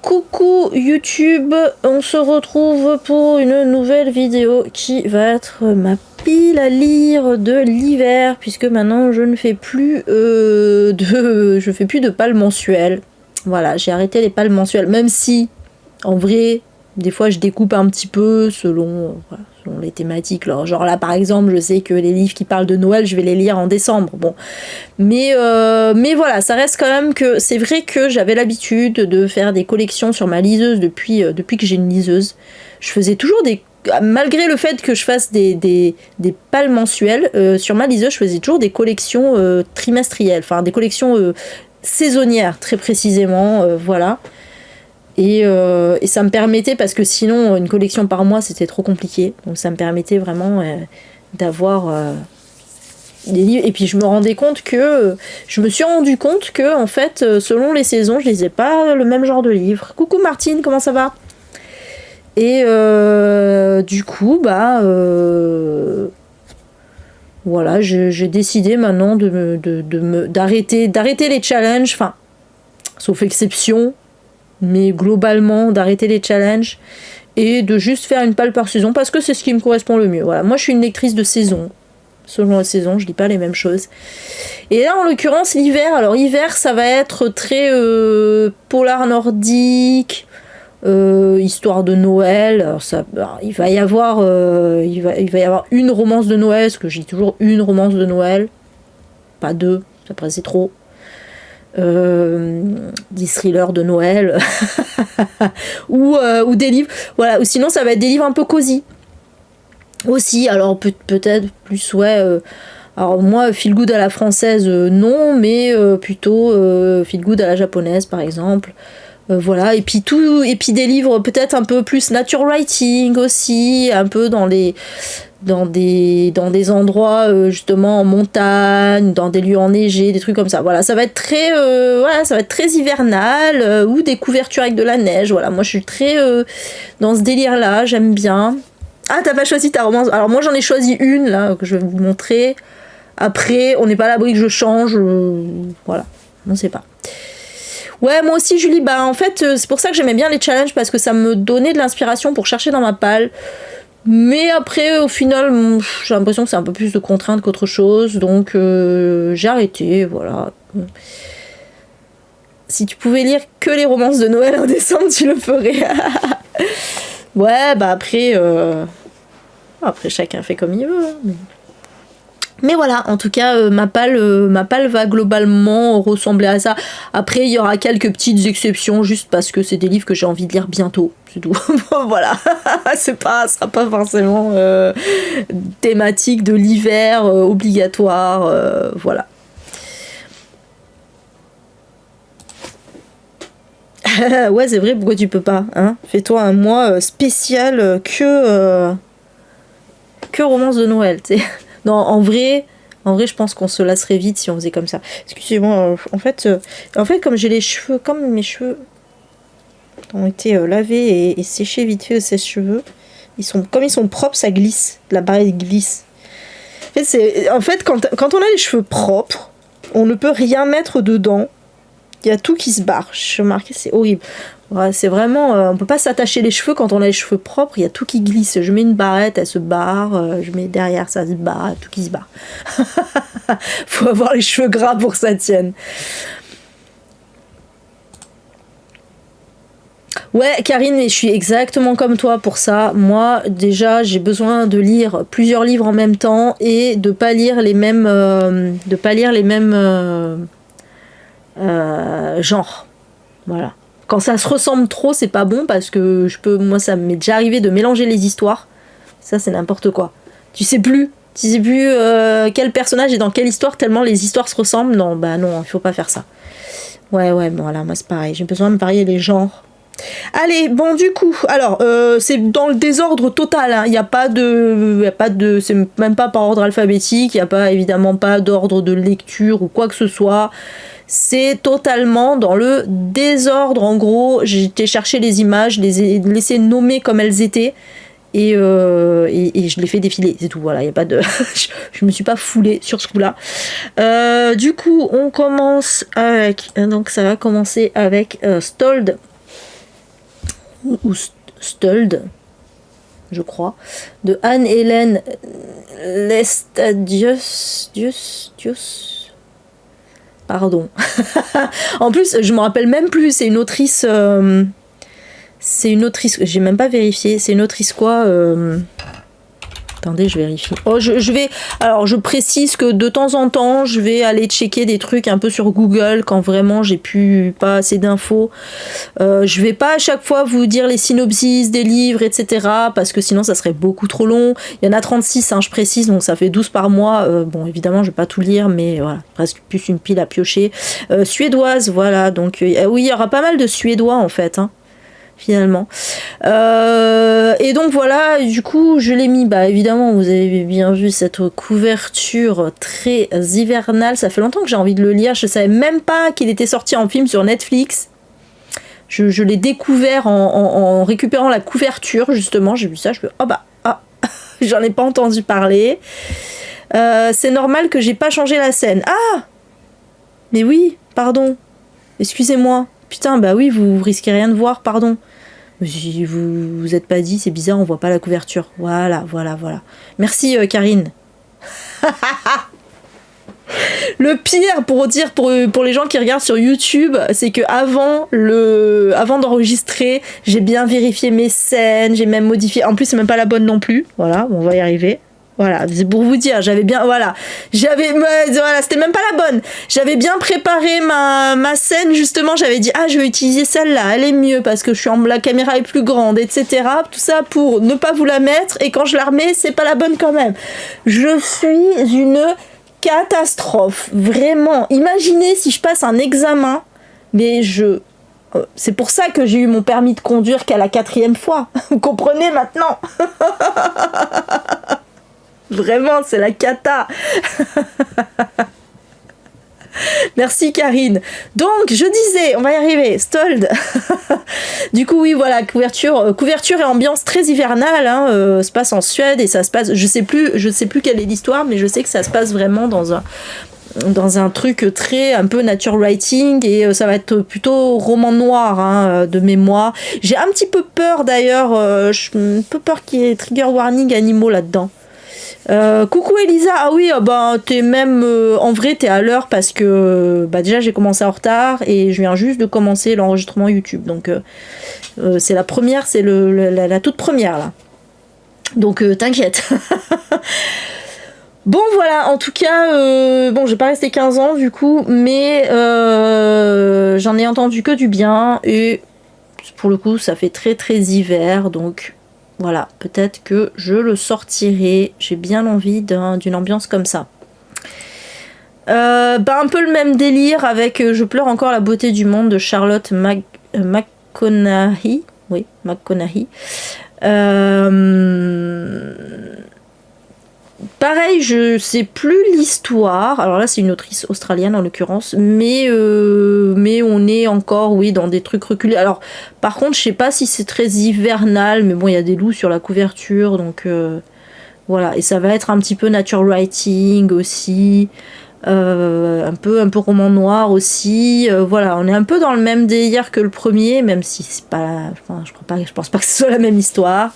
Coucou YouTube, on se retrouve pour une nouvelle vidéo qui va être ma pile à lire de l'hiver, puisque maintenant je ne fais plus de pales mensuelles. Voilà, j'ai arrêté les pales mensuelles, même si en vrai des fois je découpe un petit peu selon les thématiques. Genre là par exemple, je sais que les livres qui parlent de Noël, je vais les lire en décembre. Bon, mais voilà, ça reste quand même que c'est vrai que j'avais l'habitude de faire des collections sur ma liseuse depuis que j'ai une liseuse. Je faisais toujours malgré le fait que je fasse des pales mensuelles, sur ma liseuse, je faisais toujours des collections trimestrielles, enfin des collections saisonnières très précisément, voilà. Et ça me permettait, parce que sinon une collection par mois c'était trop compliqué, donc ça me permettait vraiment d'avoir des livres. Et puis je me suis rendu compte que en fait selon les saisons je lisais pas le même genre de livre. Coucou Martine, comment ça va? Et du coup voilà, j'ai décidé maintenant d'arrêter les challenges, enfin sauf exception, mais globalement d'arrêter les challenges et de juste faire une palle par saison, parce que c'est ce qui me correspond le mieux. Voilà, moi je suis une lectrice de saison, selon la saison, je lis pas les mêmes choses. Et là en l'occurrence l'hiver, alors hiver ça va être très polar nordique, histoire de Noël. Alors, il va y avoir une romance de Noël, parce que je lis toujours une romance de Noël, pas deux, après c'est trop. Des thrillers de Noël ou des livres, voilà, ou sinon ça va être des livres un peu cosy aussi, alors peut-être plus alors moi feel good à la française non, mais plutôt feel good à la japonaise par exemple, voilà, et puis des livres peut-être un peu plus nature writing aussi, un peu dans des endroits justement en montagne, dans des lieux enneigés, des trucs comme ça. Voilà, ça va être très hivernal, ou des couvertures avec de la neige. Voilà, moi je suis très dans ce délire là, j'aime bien. Ah, t'as pas choisi ta romance? Alors moi j'en ai choisi une là que je vais vous montrer. Après, on n'est pas à l'abri que je change, voilà, on sait pas. Ouais, moi aussi Julie, en fait c'est pour ça que j'aimais bien les challenges, parce que ça me donnait de l'inspiration pour chercher dans ma palle. Mais après, au final, j'ai l'impression que c'est un peu plus de contraintes qu'autre chose, donc j'ai arrêté, voilà. Si tu pouvais lire que les romances de Noël en décembre, tu le ferais. Ouais, après chacun fait comme il veut. Mais voilà, en tout cas, ma palle va globalement ressembler à ça. Après, il y aura quelques petites exceptions, juste parce que c'est des livres que j'ai envie de lire bientôt, c'est tout. Voilà, ça sera pas forcément thématique de l'hiver obligatoire, voilà. Ouais, c'est vrai, pourquoi tu peux pas, hein? Fais-toi un mois spécial que romance de Noël, tu sais. Non, en vrai, je pense qu'on se lasserait vite si on faisait comme ça. Excusez-moi, en fait, comme j'ai les cheveux, comme mes cheveux ont été lavés et séchés vite fait au sèche-cheveux, comme ils sont propres, ça glisse, la barrette glisse. En fait, quand on a les cheveux propres, on ne peut rien mettre dedans. Il y a tout qui se barre. Je remarquais, c'est horrible. Ouais, c'est vraiment, on peut pas s'attacher les cheveux quand on a les cheveux propres, il y a tout qui glisse. Je mets une barrette, elle se barre, je mets derrière, ça se barre, tout qui se barre. Faut avoir les cheveux gras pour que ça tienne. Ouais, Karine, je suis exactement comme toi pour ça. Moi, déjà, j'ai besoin de lire plusieurs livres en même temps et de pas lire les mêmes genres. Voilà. Quand ça se ressemble trop, c'est pas bon, parce que moi ça m'est déjà arrivé de mélanger les histoires. Ça, c'est n'importe quoi. Tu sais plus quel personnage est dans quelle histoire, tellement les histoires se ressemblent. Non, non, il faut pas faire ça. Ouais, voilà, moi c'est pareil. J'ai besoin de varier les genres. Allez, bon, du coup, alors, c'est dans le désordre total, hein. Il y a pas de, c'est même pas par ordre alphabétique, il y a pas, évidemment pas d'ordre de lecture ou quoi que ce soit. C'est totalement dans le désordre. En gros, j'ai été chercher les images, les ai laissées nommer comme elles étaient, et je les fais défiler, c'est tout. Voilà, il y a pas de je me suis pas foulée sur ce coup-là. Du coup, on commence avec, donc ça va commencer avec Stold ou Stuld, je crois, de Anne-Hélène Lestadius. Pardon. En plus, je me rappelle même plus, c'est une autrice. J'ai même pas vérifié. C'est une autrice quoi Attendez, je vérifie. Oh, je précise que de temps en temps, je vais aller checker des trucs un peu sur Google quand vraiment j'ai pas assez d'infos. Je vais pas à chaque fois vous dire les synopsis des livres, etc. parce que sinon ça serait beaucoup trop long. Il y en a 36, hein, je précise, donc ça fait 12 par mois. Bon, évidemment, je vais pas tout lire, mais voilà, presque plus une pile à piocher. Suédoise, voilà, donc oui, il y aura pas mal de suédois en fait, hein, finalement. Et donc voilà, du coup je l'ai mis, évidemment vous avez bien vu cette couverture très hivernale, ça fait longtemps que j'ai envie de le lire, je savais même pas qu'il était sorti en film sur Netflix. Je l'ai découvert en récupérant la couverture, justement, j'ai vu ça, j'en ai pas entendu parler. C'est normal que j'ai pas changé la scène. Ah, mais oui, pardon, excusez-moi. Putain, oui, vous risquez rien de voir, pardon. Vous êtes pas dit, c'est bizarre, on voit pas la couverture. Voilà. Merci, Karine. Le pire, pour les gens qui regardent sur YouTube, c'est que avant d'enregistrer, j'ai bien vérifié mes scènes, j'ai même modifié. En plus, c'est même pas la bonne non plus. Voilà, on va y arriver. Voilà, c'est pour vous dire, c'était même pas la bonne. J'avais bien préparé ma scène, justement, j'avais dit, je vais utiliser celle-là, elle est mieux parce que la caméra est plus grande, etc. Tout ça pour ne pas vous la mettre, et quand je la remets, c'est pas la bonne quand même. Je suis une catastrophe, vraiment. Imaginez si je passe un examen, mais c'est pour ça que j'ai eu mon permis de conduire qu'à la 4e fois. Vous comprenez maintenant? Vraiment, c'est la cata. Merci Karine. Donc, je disais, on va y arriver, Stuld. Du coup, oui, voilà, couverture et ambiance très hivernale, hein, se passe en Suède, et ça se passe, je sais plus quelle est l'histoire, mais je sais que ça se passe vraiment dans un truc très un peu nature writing, et ça va être plutôt roman noir, hein, de mémoire. J'ai un petit peu peur d'ailleurs, un peu peur qu'il y ait trigger warning animaux là-dedans. Coucou Elisa, t'es même en vrai t'es à l'heure parce que déjà j'ai commencé en retard et je viens juste de commencer l'enregistrement YouTube, donc c'est la première, c'est la toute première là, donc t'inquiète. Bon voilà, en tout cas, je vais pas rester 15 ans du coup, mais j'en ai entendu que du bien, et pour le coup ça fait très très hiver, donc voilà, peut-être que je le sortirai. J'ai bien envie d'une ambiance comme ça. Un peu le même délire avec Je pleure encore la beauté du monde de Charlotte McConaughey. Oui, McConaughey. Pareil, je sais plus l'histoire. Alors là, c'est une autrice australienne en l'occurrence, mais on est encore, oui, dans des trucs reculés. Alors, par contre, je sais pas si c'est très hivernal, mais bon, il y a des loups sur la couverture, donc voilà. Et ça va être un petit peu nature writing aussi, un peu roman noir aussi. Voilà, on est un peu dans le même délire que le premier, même si c'est pas, je pense pas que ce soit la même histoire.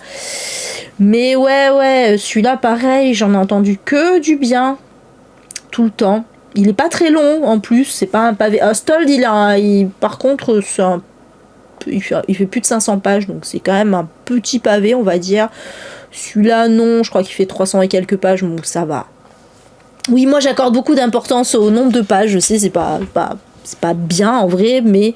Mais ouais, celui-là pareil, j'en ai entendu que du bien tout le temps. Il est pas très long en plus, c'est pas un pavé. Stuld, par contre, il fait plus de 500 pages, donc c'est quand même un petit pavé, on va dire. Celui-là, non, je crois qu'il fait 300 et quelques pages, donc ça va. Oui, moi j'accorde beaucoup d'importance au nombre de pages, je sais, c'est pas bien en vrai, mais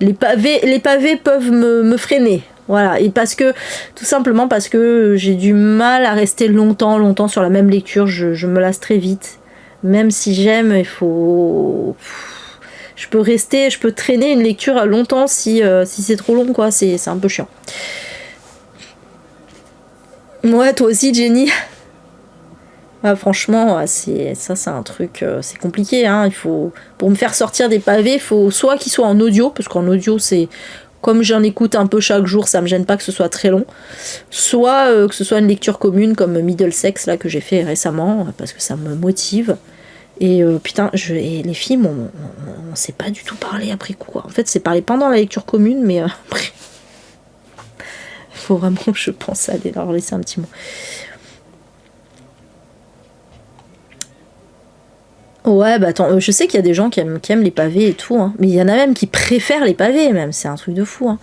les pavés peuvent me freiner. Voilà, et tout simplement parce que j'ai du mal à rester longtemps sur la même lecture, je me lasse très vite. Même si j'aime, je peux traîner une lecture longtemps si c'est trop long, quoi, c'est un peu chiant. Ouais, toi aussi, Jenny. Franchement, c'est un truc, c'est compliqué, hein. Pour me faire sortir des pavés, il faut soit qu'ils soient en audio, parce qu'en audio, c'est... Comme j'en écoute un peu chaque jour, ça me gêne pas que ce soit très long. Soit que ce soit une lecture commune comme Middlesex là que j'ai fait récemment parce que ça me motive. Et putain, et les films, on s'est pas du tout parlé après coup, quoi. En fait, c'est parlé pendant la lecture commune, mais après, il faut vraiment, je pense, aller leur laisser un petit mot. Ouais, bah attends, je sais qu'il y a des gens qui aiment les pavés et tout, hein. Mais il y en a même qui préfèrent les pavés, même, c'est un truc de fou, hein.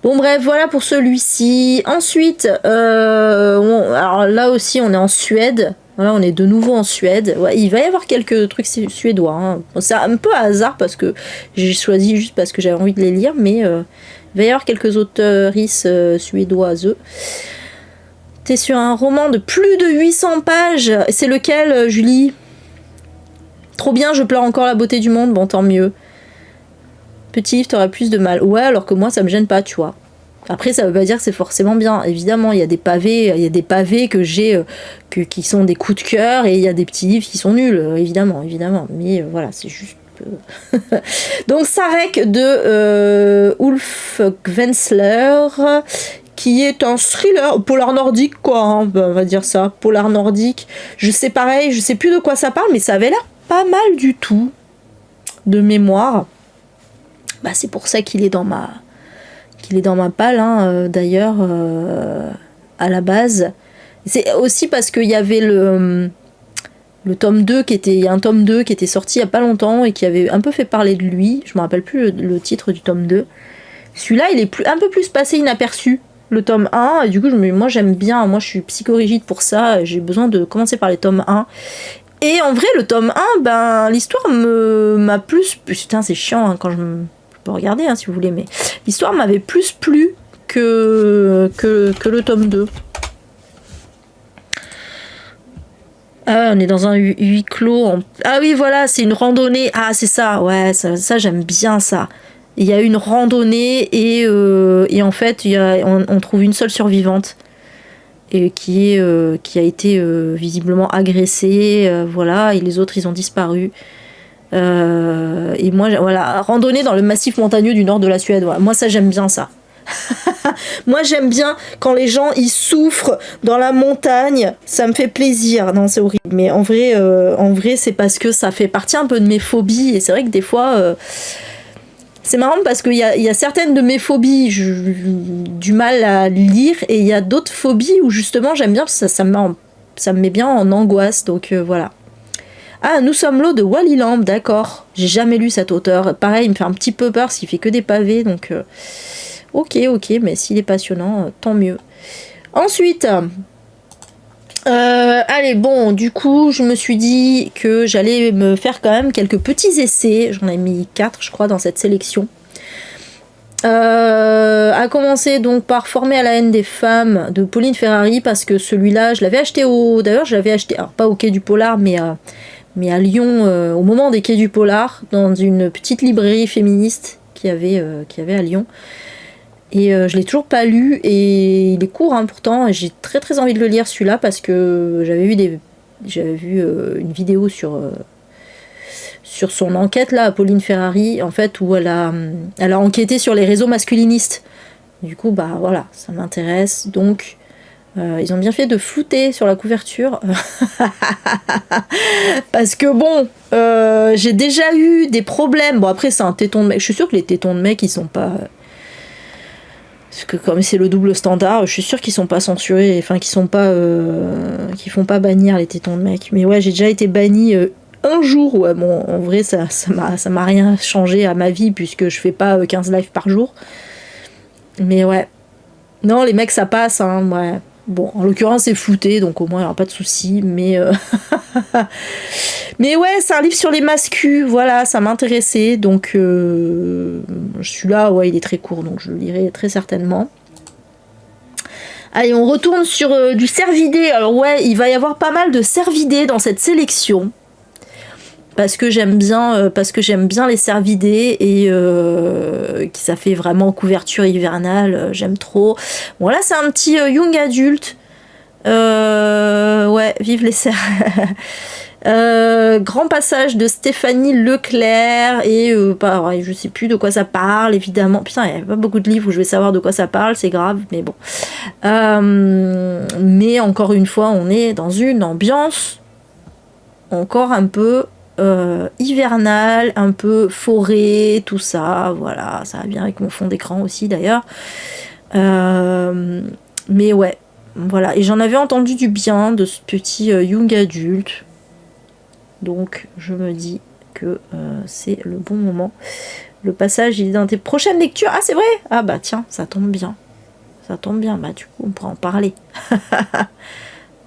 Bon, bref, voilà pour celui-ci. Ensuite, alors là aussi, on est en Suède. Voilà, on est de nouveau en Suède. Ouais, il va y avoir quelques trucs suédois, hein. Bon, c'est un peu à hasard parce que j'ai choisi juste parce que j'avais envie de les lire, mais il va y avoir quelques auteuristes suédoises. T'es sur un roman de plus de 800 pages. C'est lequel, Julie ? Trop bien, je pleure encore la beauté du monde, bon tant mieux. Petit livre, t'auras plus de mal. Ouais, alors que moi ça me gêne pas, tu vois. Après, ça veut pas dire que c'est forcément bien. Évidemment, il y a des pavés que j'ai qui sont des coups de cœur, et il y a des petits livres qui sont nuls, évidemment. Mais voilà, c'est juste. Donc Sarek de Ulf Gvensler, qui est un thriller, polar nordique quoi, hein, on va dire ça, polar nordique. Je sais plus de quoi ça parle, mais ça avait l'air pas mal du tout de mémoire. Bah c'est pour ça qu'il est dans ma palle, hein, d'ailleurs, à la base. C'est aussi parce qu'il y avait le tome 2 il y a un tome 2 qui était sorti il y a pas longtemps et qui avait un peu fait parler de lui. Je me rappelle plus le titre du tome 2. Celui-là, il est un peu plus passé inaperçu, le tome 1, et du coup, moi j'aime bien, moi je suis psychorigide pour ça, j'ai besoin de commencer par les tomes 1. Et en vrai, le tome 1, ben, l'histoire m'a plus... Putain, c'est chiant, hein, quand je peux regarder, hein, si vous voulez, mais l'histoire m'avait plus plu que le tome 2. Ah, on est dans un huis clos. Ah oui, voilà, c'est une randonnée. Ah, c'est ça, ouais, ça j'aime bien ça. Il y a une randonnée et en fait, on trouve une seule survivante. Et qui a été visiblement agressée, voilà, et les autres ils ont disparu. Et moi, voilà, randonnée dans le massif montagneux du nord de la Suède, voilà. Moi ça j'aime bien ça. Moi j'aime bien quand les gens ils souffrent dans la montagne, ça me fait plaisir. Non, c'est horrible, mais en vrai c'est parce que ça fait partie un peu de mes phobies, et c'est vrai que des fois c'est marrant parce qu'il y a certaines de mes phobies, j'ai du mal à lire, et il y a d'autres phobies où justement j'aime bien parce que ça me met bien en angoisse, donc voilà. Ah, Nous sommes l'eau de Wally Lamb, d'accord. J'ai jamais lu cet auteur. Pareil, il me fait un petit peu peur parce qu'il fait que des pavés, donc ok, mais s'il est passionnant, tant mieux. Ensuite, allez, bon, du coup, je me suis dit que j'allais me faire quand même quelques petits essais. J'en ai mis 4, je crois, dans cette sélection. À commencer donc par Former à la haine des femmes de Pauline Ferrari, parce que celui-là, je l'avais acheté d'ailleurs, je l'avais acheté, alors pas au Quai du Polar, mais à Lyon, au moment des Quais du Polar, dans une petite librairie féministe qu'il y avait à Lyon. Et je l'ai toujours pas lu, et il est court, hein, pourtant, et j'ai très très envie de le lire celui-là, parce que j'avais vu une vidéo sur son enquête là à Pauline Ferrari, en fait, où elle a enquêté sur les réseaux masculinistes. Du coup, bah voilà, ça m'intéresse, donc ils ont bien fait de flouter sur la couverture. Parce que bon, j'ai déjà eu des problèmes. Bon, après c'est un téton de mec, je suis sûre que les tétons de mec ils sont pas... Parce que comme c'est le double standard, je suis sûre qu'ils sont pas censurés, enfin qu'ils font pas bannir les tétons de mec. Mais ouais, j'ai déjà été bannie un jour. Ouais, bon, en vrai, ça m'a rien changé à ma vie, puisque je fais pas 15 lives par jour. Mais ouais. Non, les mecs, ça passe, hein, ouais. Bon, en l'occurrence, c'est flouté, donc au moins, il n'y aura pas de soucis, mais... Mais ouais, c'est un livre sur les mascus, voilà, ça m'intéressait, donc celui-là, ouais, il est très court, donc je le lirai très certainement. Allez, on retourne sur du cervidé. Alors ouais, il va y avoir pas mal de cervidés dans cette sélection, parce que j'aime bien les cervidés, et qui ça fait vraiment couverture hivernale, j'aime trop. Bon là, c'est un petit young adulte. Ouais, vive les cerfs. Grand passage de Stéphanie Leclerc, et pareil, je sais plus de quoi ça parle, évidemment. Putain, il n'y a pas beaucoup de livres où je vais savoir de quoi ça parle, c'est grave, mais bon. Mais encore une fois, on est dans une ambiance encore un peu hivernal, un peu forêt, tout ça, voilà, ça va bien avec mon fond d'écran aussi d'ailleurs. Mais ouais, voilà, et j'en avais entendu du bien de ce petit young adulte, donc je me dis que c'est le bon moment. Le passage, il est dans tes prochaines lectures. Ah, c'est vrai? Ah bah tiens, ça tombe bien. Ça tombe bien, bah du coup, on pourra en parler.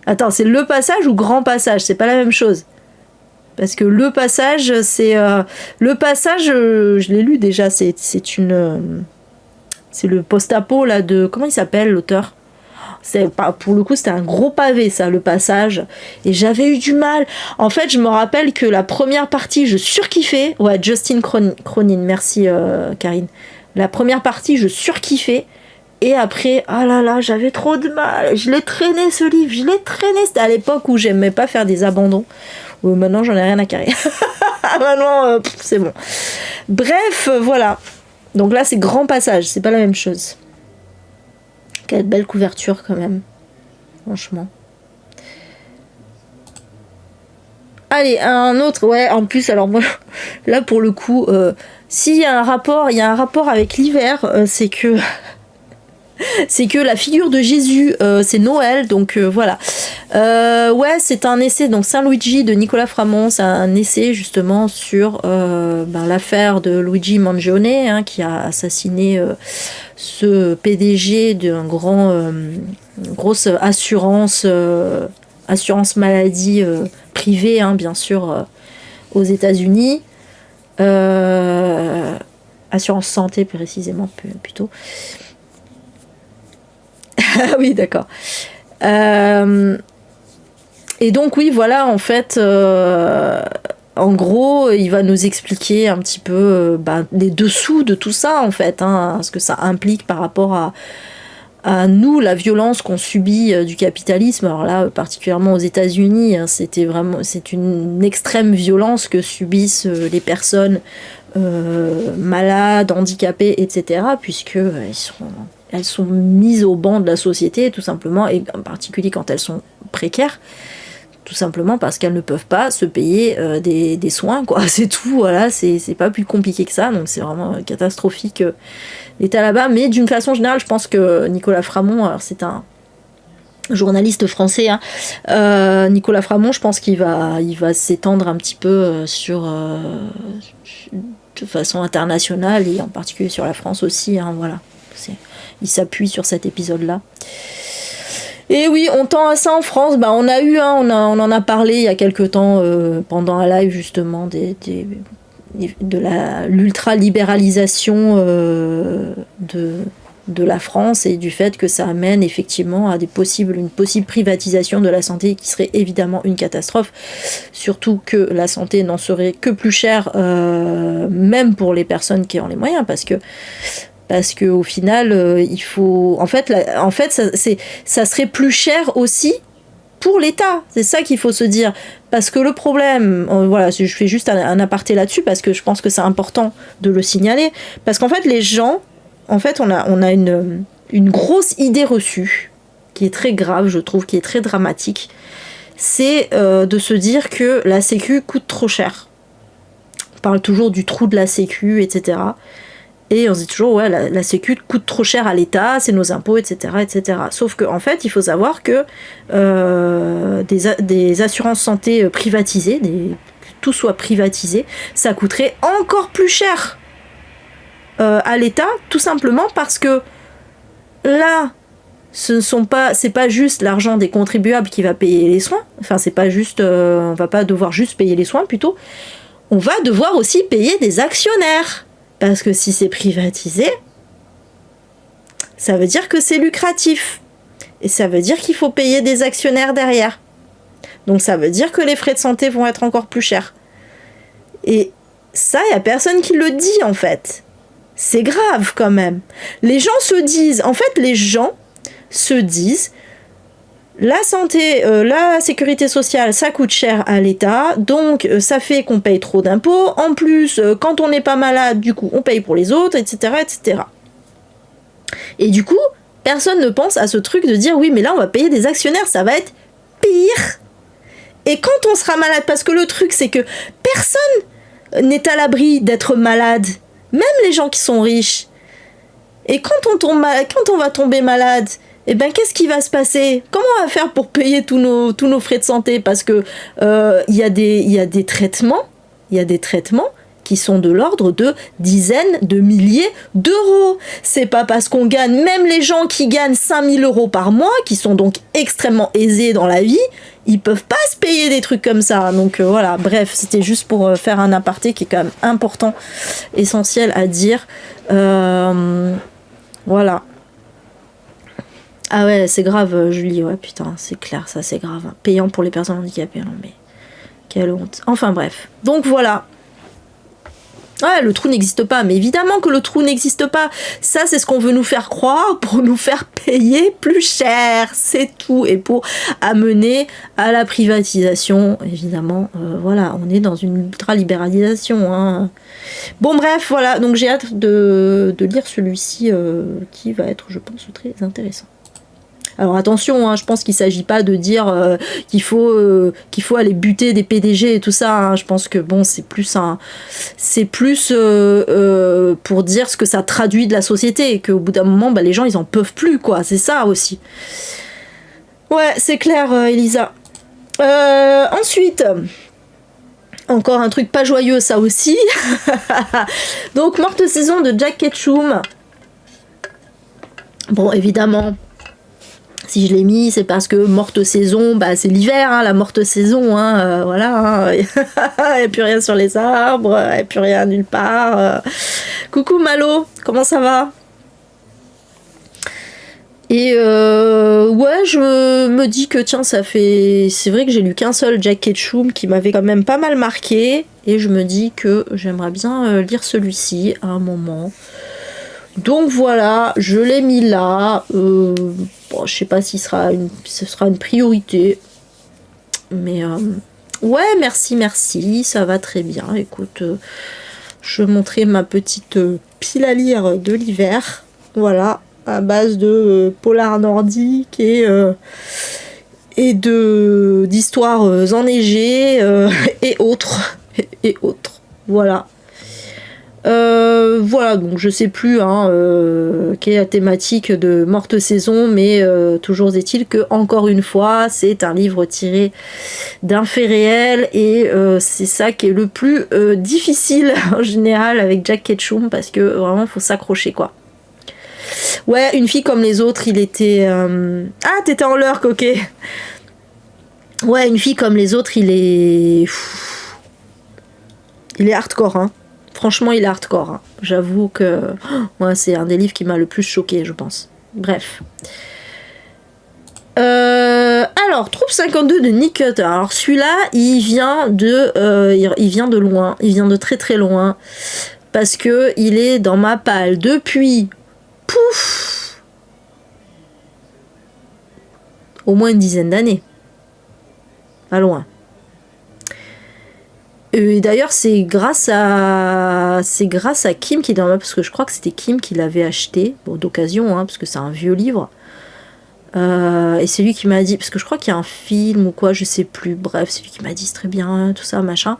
Attends, c'est le passage ou grand passage? C'est pas la même chose. Parce que le passage, c'est... le passage, je l'ai lu déjà, c'est une... c'est le post-apo, là, de... Comment il s'appelle, l'auteur? Pour le coup, c'était un gros pavé, ça, le passage. Et j'avais eu du mal. En fait, je me rappelle que la première partie, je surkiffais. Ouais, Justin Cronin, merci Karine. La première partie, je surkiffais. Et après, ah là là, j'avais trop de mal. Je l'ai traîné, ce livre. Je l'ai traîné. C'était à l'époque où j'aimais pas faire des abandons. Maintenant, j'en ai rien à carrer. Maintenant, c'est bon. Bref, voilà. Donc là, c'est grand passage. C'est pas la même chose. Quelle belle couverture quand même, franchement. Allez, un autre, ouais, en plus, alors moi, là pour le coup, s'il y a un rapport, avec l'hiver, c'est que la figure de Jésus, c'est Noël, donc voilà. Ouais, c'est un essai, donc Saint Luigi de Nicolas Framont, c'est un essai justement sur l'affaire de Luigi Mangione, hein, qui a assassiné ce PDG d'une grosse assurance maladie privée, hein, bien sûr, aux États-Unis. Assurance santé, précisément, plutôt. Ah oui, d'accord. Et donc, oui, voilà, en fait... en gros, il va nous expliquer un petit peu les dessous de tout ça, en fait, hein, ce que ça implique par rapport à nous, la violence qu'on subit du capitalisme. Alors là, particulièrement aux États-Unis, hein, c'est une extrême violence que subissent les personnes malades, handicapées, etc., puisque elles sont mises au banc de la société, tout simplement, et en particulier quand elles sont précaires. Tout simplement parce qu'elles ne peuvent pas se payer des soins, quoi. C'est tout, voilà, c'est pas plus compliqué que ça, donc c'est vraiment catastrophique l'état là-bas. Mais d'une façon générale, je pense que Nicolas Framont, alors c'est un journaliste français, hein, Nicolas Framont, je pense qu'il va s'étendre un petit peu de façon internationale, et en particulier sur la France aussi, hein, voilà. Il s'appuie sur cet épisode-là. Et oui, on tend à ça en France. On a eu, on en a parlé il y a quelques temps pendant un live justement de l'ultra-libéralisation de la France, et du fait que ça amène effectivement à une possible privatisation de la santé, qui serait évidemment une catastrophe. Surtout que la santé n'en serait que plus chère, même pour les personnes qui ont les moyens, parce que au final, il faut... En fait, ça serait plus cher aussi pour l'État. C'est ça qu'il faut se dire. Parce que le problème... voilà, je fais juste un aparté là-dessus, parce que je pense que c'est important de le signaler. Parce qu'en fait, les gens... En fait, on a une grosse idée reçue, qui est très grave, je trouve, qui est très dramatique. C'est de se dire que la Sécu coûte trop cher. On parle toujours du trou de la Sécu, etc., et on se dit toujours, ouais, la Sécu coûte trop cher à l'État, c'est nos impôts, etc., etc. Sauf qu'en fait, il faut savoir que des assurances santé privatisées, que tout soit privatisé, ça coûterait encore plus cher à l'État, tout simplement parce que là, c'est pas juste l'argent des contribuables qui va payer les soins. Enfin, c'est pas juste, on va pas devoir juste payer les soins, plutôt. On va devoir aussi payer des actionnaires. Parce que si c'est privatisé, ça veut dire que c'est lucratif. Et ça veut dire qu'il faut payer des actionnaires derrière. Donc ça veut dire que les frais de santé vont être encore plus chers. Et ça, il n'y a personne qui le dit, en fait. C'est grave, quand même. Les gens se disent... La santé, la sécurité sociale, ça coûte cher à l'État, donc ça fait qu'on paye trop d'impôts. En plus, quand on n'est pas malade, du coup, on paye pour les autres, etc., etc. Et du coup, personne ne pense à ce truc de dire, oui, mais là, on va payer des actionnaires, ça va être pire. Et quand on sera malade, parce que le truc c'est que personne n'est à l'abri d'être malade, même les gens qui sont riches. Et quand on va tomber malade, eh ben qu'est-ce qui va se passer? Comment on va faire pour payer tous nos frais de santé? Parce que il y a des traitements qui sont de l'ordre de dizaines de milliers d'euros. C'est pas parce qu'on gagne, même les gens qui gagnent 5000 euros par mois, qui sont donc extrêmement aisés dans la vie, ils peuvent pas se payer des trucs comme ça. Donc voilà, bref, c'était juste pour faire un aparté qui est quand même important, essentiel à dire. Voilà. Ah ouais, c'est grave, Julie, ouais, putain, c'est clair, ça c'est grave. Payant pour les personnes handicapées, non mais... Quelle honte. Enfin bref. Donc voilà. Ouais, le trou n'existe pas, mais évidemment que le trou n'existe pas. Ça, c'est ce qu'on veut nous faire croire pour nous faire payer plus cher. C'est tout. Et pour amener à la privatisation, évidemment. Voilà, on est dans une ultra-libéralisation. Hein. Bon, bref, voilà. Donc, j'ai hâte de lire celui-ci qui va être, je pense, très intéressant. Alors attention, hein, je pense qu'il ne s'agit pas de dire qu'il faut aller buter des PDG et tout ça. Hein. Je pense que bon, c'est plus pour dire ce que ça traduit de la société et qu'au bout d'un moment, bah, les gens ils en peuvent plus quoi. C'est ça aussi. Ouais, c'est clair, Elisa. Ensuite. Encore un truc pas joyeux, ça aussi. Donc, Morte saison de Jack Ketchum. Bon, évidemment. Si je l'ai mis, c'est parce que morte saison, bah c'est l'hiver, hein, la morte saison, hein, voilà. Il n'y a plus rien sur les arbres, il n'y a plus rien nulle part. Coucou Malo, comment ça va? Et ouais, je me dis que tiens, c'est vrai que j'ai lu qu'un seul Jack Ketchum qui m'avait quand même pas mal marqué. Et je me dis que j'aimerais bien lire celui-ci à un moment. Donc voilà, je l'ai mis là. Bon, je sais pas si ce sera une priorité. Mais ouais, merci, ça va très bien. Écoute, je vais montrer ma petite pile à lire de l'hiver. Voilà, à base de polar nordique et d'histoires enneigées et autres. Et autres. Voilà. Voilà, donc je sais plus quelle est la thématique de Morte saison, mais toujours est-il que, encore une fois, c'est un livre tiré d'un fait réel et c'est ça qui est le plus difficile en général avec Jack Ketchum parce que vraiment il faut s'accrocher quoi. Ouais, Une fille comme les autres, il était... Ah, t'étais en l'heure, coquet. Ouais, Une fille comme les autres, il est hardcore, hein. Franchement, il est hardcore. Hein. J'avoue que moi, c'est un des livres qui m'a le plus choqué, je pense. Bref. Alors, Troupe 52 de Nick Cutter. Alors, celui-là, il vient de loin. Il vient de très très loin. Parce que il est dans ma palle depuis... Pouf, au moins une dizaine d'années. Pas loin. Et d'ailleurs, c'est grâce à Kim qui est dans ma... Parce que je crois que c'était Kim qui l'avait acheté, bon, d'occasion, hein, parce que c'est un vieux livre. Et c'est lui qui m'a dit... Parce que je crois qu'il y a un film ou quoi, je sais plus. Bref, c'est lui qui m'a dit, c'est très bien, tout ça, machin.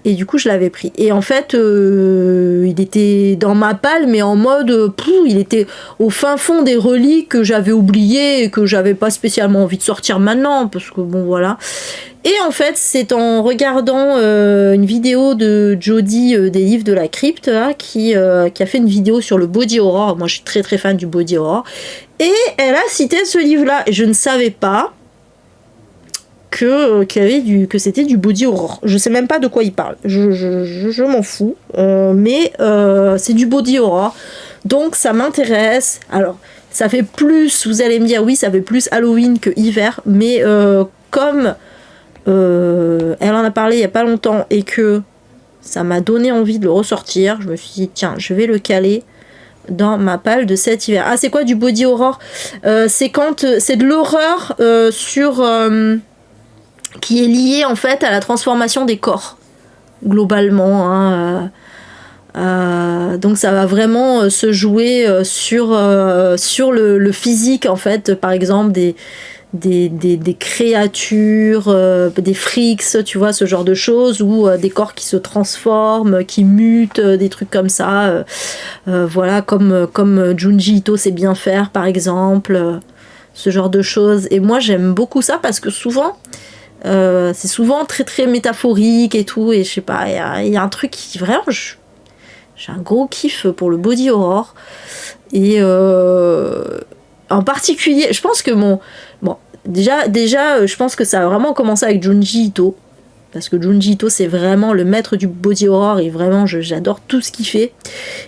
Et du coup, je l'avais pris. Et en fait, il était dans ma palle, mais en mode... il était au fin fond des reliques que j'avais oubliées et que j'avais pas spécialement envie de sortir maintenant. Parce que bon, voilà... Et en fait, c'est en regardant une vidéo de Jodie des livres de la crypte là, qui a fait une vidéo sur le body horror. Moi, je suis très très fan du body horror. Et elle a cité ce livre-là. Et je ne savais pas que c'était du body horror. Je sais même pas de quoi il parle. Je m'en fous. Mais c'est du body horror. Donc, ça m'intéresse. Alors, ça fait plus... Vous allez me dire, oui, ça fait plus Halloween que hiver. Mais comme... elle en a parlé il y a pas longtemps et que ça m'a donné envie de le ressortir, je me suis dit tiens, je vais le caler dans ma palle de cet hiver. Ah, c'est quoi du body horror? C'est quand c'est de l'horreur qui est liée en fait à la transformation des corps globalement, hein, donc ça va vraiment se jouer sur le physique en fait, par exemple des créatures, des freaks, tu vois, ce genre de choses, ou des corps qui se transforment, qui mutent, des trucs comme ça. Voilà, comme Junji Ito sait bien faire, par exemple, ce genre de choses. Et moi, j'aime beaucoup ça parce que souvent, c'est souvent très très métaphorique et tout, et je sais pas, il y a un truc qui vraiment, j'ai un gros kiff pour le body horror. Et en particulier, je pense que déjà, je pense que ça a vraiment commencé avec Junji Ito. Parce que Junji Ito, c'est vraiment le maître du body horror et vraiment, j'adore tout ce qu'il fait.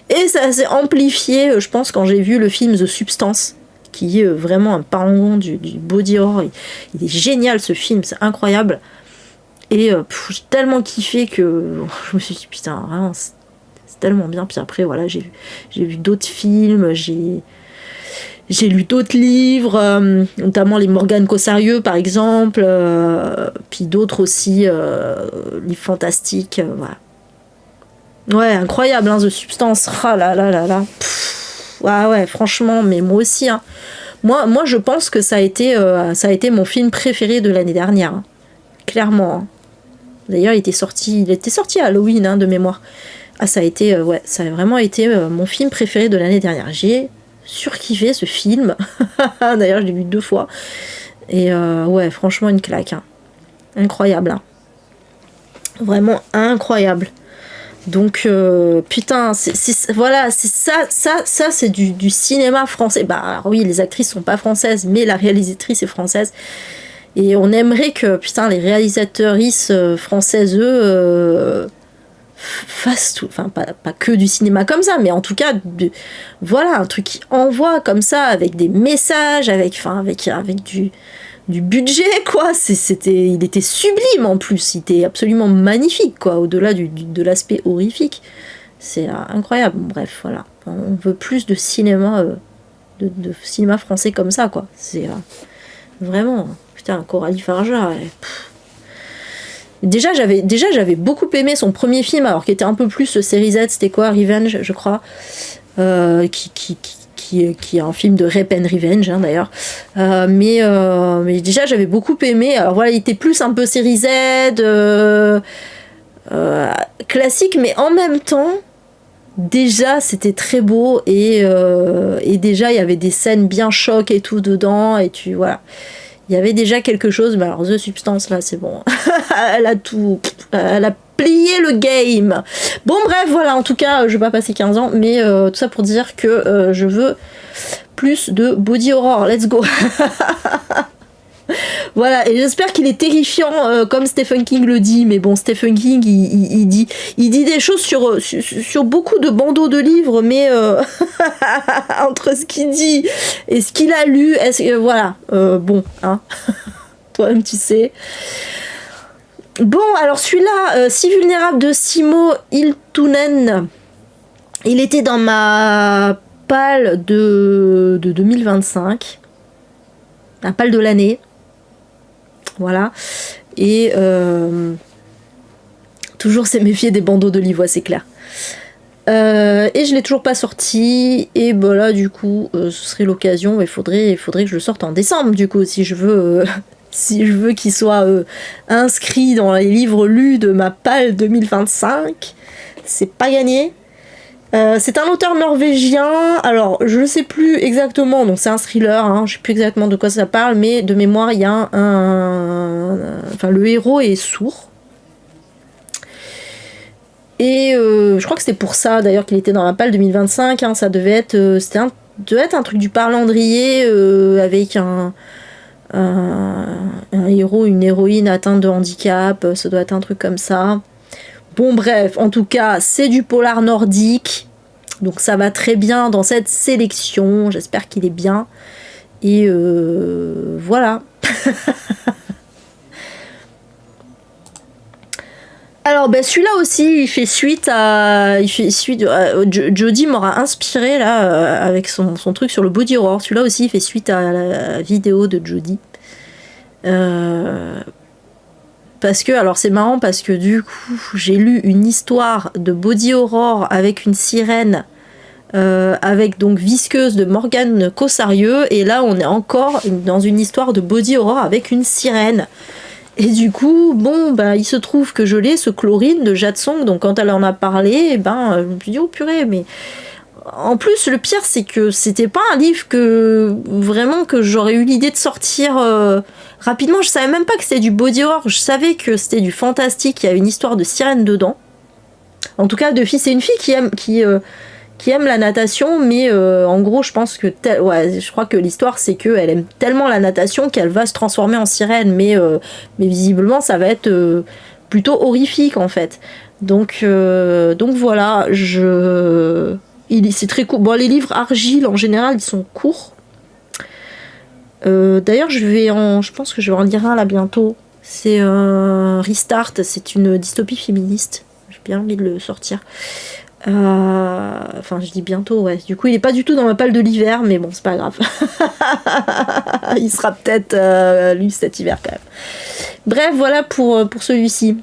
Et ça s'est amplifié, je pense, quand j'ai vu le film The Substance, qui est vraiment un parangon du body horror. Il est génial ce film, c'est incroyable. Et j'ai tellement kiffé que je me suis dit, putain, vraiment, c'est tellement bien. Puis après, voilà, j'ai vu d'autres films, j'ai lu d'autres livres, notamment les Morgane Cossarieux par exemple, puis d'autres aussi, livres fantastiques, voilà. Ouais, incroyable, hein, The Substance, ah là là là là. Ouais, franchement, mais moi aussi, hein. Moi, je pense que ça a été mon film préféré de l'année dernière, hein. Clairement, hein. D'ailleurs, il était sorti à Halloween, hein, de mémoire. Ah, ça a vraiment été mon film préféré de l'année dernière. J'ai surkiffé ce film. D'ailleurs, je l'ai vu 2 fois. Et ouais, franchement, une claque, hein. Incroyable, hein. Vraiment incroyable. Donc, putain, voilà, c'est ça c'est du cinéma français. Bah, alors oui, les actrices sont pas françaises, mais la réalisatrice est française. Et on aimerait que, putain, les réalisatrices françaises, eux, fassent tout, enfin pas que du cinéma comme ça, mais en tout cas voilà, un truc qui envoie comme ça, avec des messages, avec du budget, quoi. Il était sublime en plus, il était absolument magnifique, quoi, au-delà de l'aspect horrifique. C'est incroyable. Bref, voilà, on veut plus de cinéma, de cinéma français comme ça, quoi. C'est vraiment, putain, Coralie Farja, Déjà j'avais beaucoup aimé son premier film, alors qui était un peu plus série Z, c'était quoi, Revenge, je crois, qui est un film de rape and revenge, hein, d'ailleurs. Mais déjà j'avais beaucoup aimé. Alors voilà, il était plus un peu série Z, classique, mais en même temps, déjà c'était très beau, et déjà il y avait des scènes bien choc et tout dedans, et voilà. Il y avait déjà quelque chose, mais alors The Substance, là, c'est bon. Elle a plié le game. Bon, bref, voilà, en tout cas, je vais pas passer 15 ans, mais tout ça pour dire que je veux plus de body horror. Let's go. Voilà, et j'espère qu'il est terrifiant, comme Stephen King le dit, mais bon, Stephen King, il dit des choses sur beaucoup de bandeaux de livres, mais entre ce qu'il dit et ce qu'il a lu, voilà, bon, hein, toi-même tu sais. Bon, alors celui-là, Si vulnérable de Simo Hiltunen, il était dans ma palle de 2025, la palle de l'année. Voilà. Et toujours c'est méfier des bandeaux de livres, c'est clair. Et je l'ai toujours pas sorti. Et bah là, du coup, ce serait l'occasion. Il faudrait que je le sorte en décembre, du coup, si je veux qu'il soit inscrit dans les livres lus de ma palle 2025. C'est pas gagné. C'est un auteur norvégien, alors je ne sais plus exactement, donc c'est un thriller, hein, je ne sais plus exactement de quoi ça parle, mais de mémoire il y a enfin le héros est sourd, et je crois que c'était pour ça d'ailleurs qu'il était dans la palle 2025, hein, ça devait être un truc du Parlandrier, avec un héros, une héroïne atteinte de handicap, ça doit être un truc comme ça. Bon bref, en tout cas, c'est du polar nordique, donc ça va très bien dans cette sélection, j'espère qu'il est bien, et voilà. Alors ben celui-là aussi, il fait suite Jodie m'aura inspiré là, avec son truc sur le body horror, celui-là aussi il fait suite à la vidéo de Jodie. Parce que, alors c'est marrant parce que du coup, j'ai lu une histoire de body horror avec une sirène avec donc Visqueuse de Morgane Cossarieux, et là on est encore dans une histoire de body horror avec une sirène. Et du coup, bon, bah, il se trouve que je l'ai, ce Chlorine de Jade Song, donc quand elle en a parlé, je me suis dit, oh purée, mais... En plus, le pire, c'est que c'était pas un livre que j'aurais eu l'idée de sortir rapidement. Je savais même pas que c'était du body horror, je savais que c'était du fantastique, il y a une histoire de sirène dedans. En tout cas, c'est une fille qui aime la natation, mais en gros, je pense que je crois que l'histoire, c'est qu'elle aime tellement la natation qu'elle va se transformer en sirène, mais visiblement, ça va être plutôt horrifique en fait. Donc voilà, c'est très court. Bon, les livres Argile en général, ils sont courts. D'ailleurs, je pense que je vais en lire un là bientôt. C'est Restart, c'est une dystopie féministe. J'ai bien envie de le sortir. Enfin, je dis bientôt, ouais. Du coup, il est pas du tout dans ma palle de l'hiver, mais bon, c'est pas grave. Il sera peut-être lu cet hiver quand même. Bref, voilà pour celui-ci.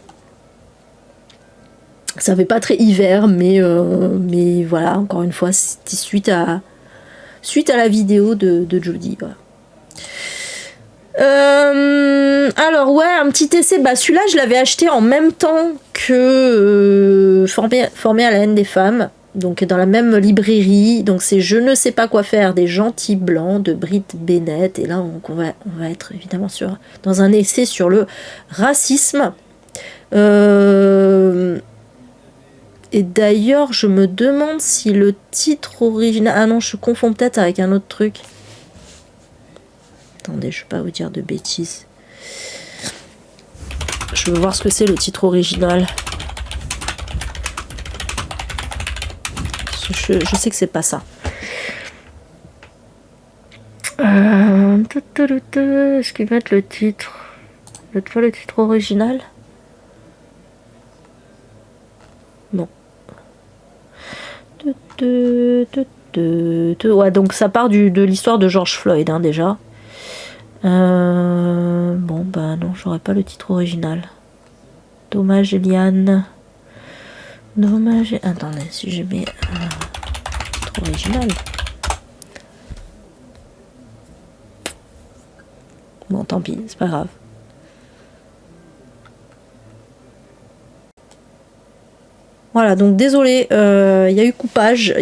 Ça fait pas très hiver, mais voilà, encore une fois, c'était suite à la vidéo de Jodie. Voilà. Alors ouais, un petit essai. Bah celui-là, je l'avais acheté en même temps que Formé à la haine des femmes, donc dans la même librairie. Donc c'est Je ne sais pas quoi faire des gentils blancs de Britt Bennett. Et là, on va être évidemment dans un essai sur le racisme. Et d'ailleurs, je me demande si le titre original... Ah non, je confonds peut-être avec un autre truc. Attendez, je ne vais pas vous dire de bêtises. Je veux voir ce que c'est le titre original. Je sais que c'est pas ça. Est-ce qu'ils mettent le titre? L'autre fois, le titre original? Non. Ouais, donc ça part de l'histoire de George Floyd, hein, déjà. Bon, bah non, j'aurais pas le titre original. Dommage, Eliane. Dommage. Attendez, si je mets titre original. Bon, tant pis, c'est pas grave. Voilà, donc désolé, il y a eu coupage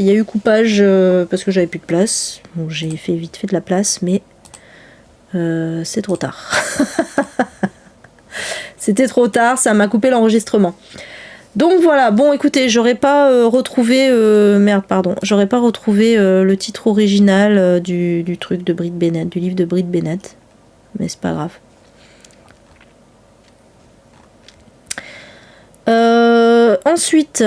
parce que j'avais plus de place. Bon, j'ai fait vite fait de la place, mais c'est trop tard. C'était trop tard, ça m'a coupé l'enregistrement. Donc voilà, bon écoutez, j'aurais pas retrouvé j'aurais pas retrouvé le titre original du truc de Britt Bennett, du livre de Britt Bennett, mais c'est pas grave. Ensuite,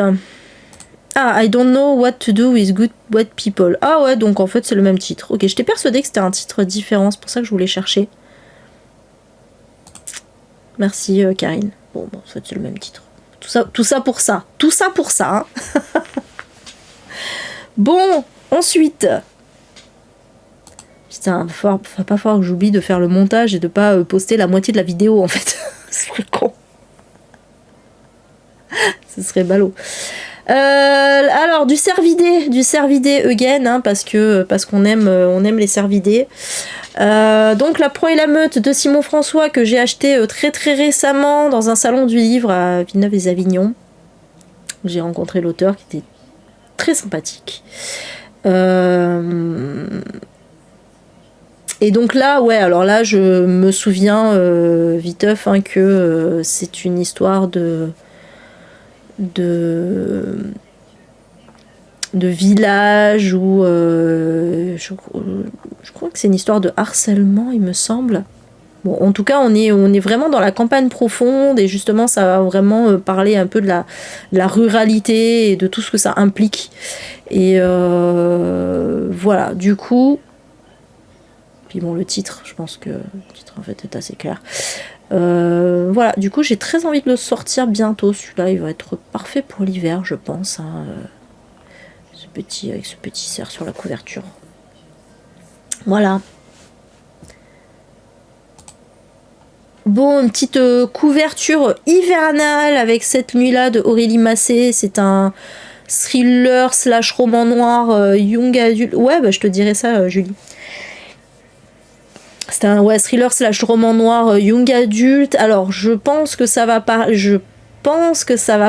I don't know what to do with good white people. Ah ouais, donc en fait c'est le même titre. Ok, j'étais persuadée que c'était un titre différent, c'est pour ça que je voulais chercher. Merci Karine. Bon, en fait c'est le même titre. Tout ça pour ça. Tout ça pour ça. Hein. Bon, ensuite. Putain, va pas falloir que j'oublie de faire le montage et de pas poster la moitié de la vidéo en fait. Ce serait con. Ce serait ballot. Alors du cervidé again, hein, parce qu'on aime les cervidés. Donc La proie et la meute de Simon François, que j'ai acheté très très récemment dans un salon du livre à Villeneuve-les-Avignon. J'ai rencontré l'auteur qui était très sympathique. Et donc là, ouais, alors là je me souviens viteuf hein, que c'est une histoire de village où je crois que c'est une histoire de harcèlement, il me semble. Bon, en tout cas, on est vraiment dans la campagne profonde et justement, ça va vraiment parler un peu de la ruralité et de tout ce que ça implique. Et voilà, du coup... Puis bon, le titre, je pense que le titre en fait est assez clair. Voilà, du coup j'ai très envie de le sortir bientôt. Celui-là il va être parfait pour l'hiver, je pense, hein. Avec ce petit cerf sur la couverture. Voilà. Bon, une petite couverture hivernale avec Cette nuit-là de Aurélie Massé. C'est un thriller slash roman noir young adulte. Ouais, bah je te dirai ça, Julie. C'est un thriller slash roman noir young adulte. Alors, je pense que ça va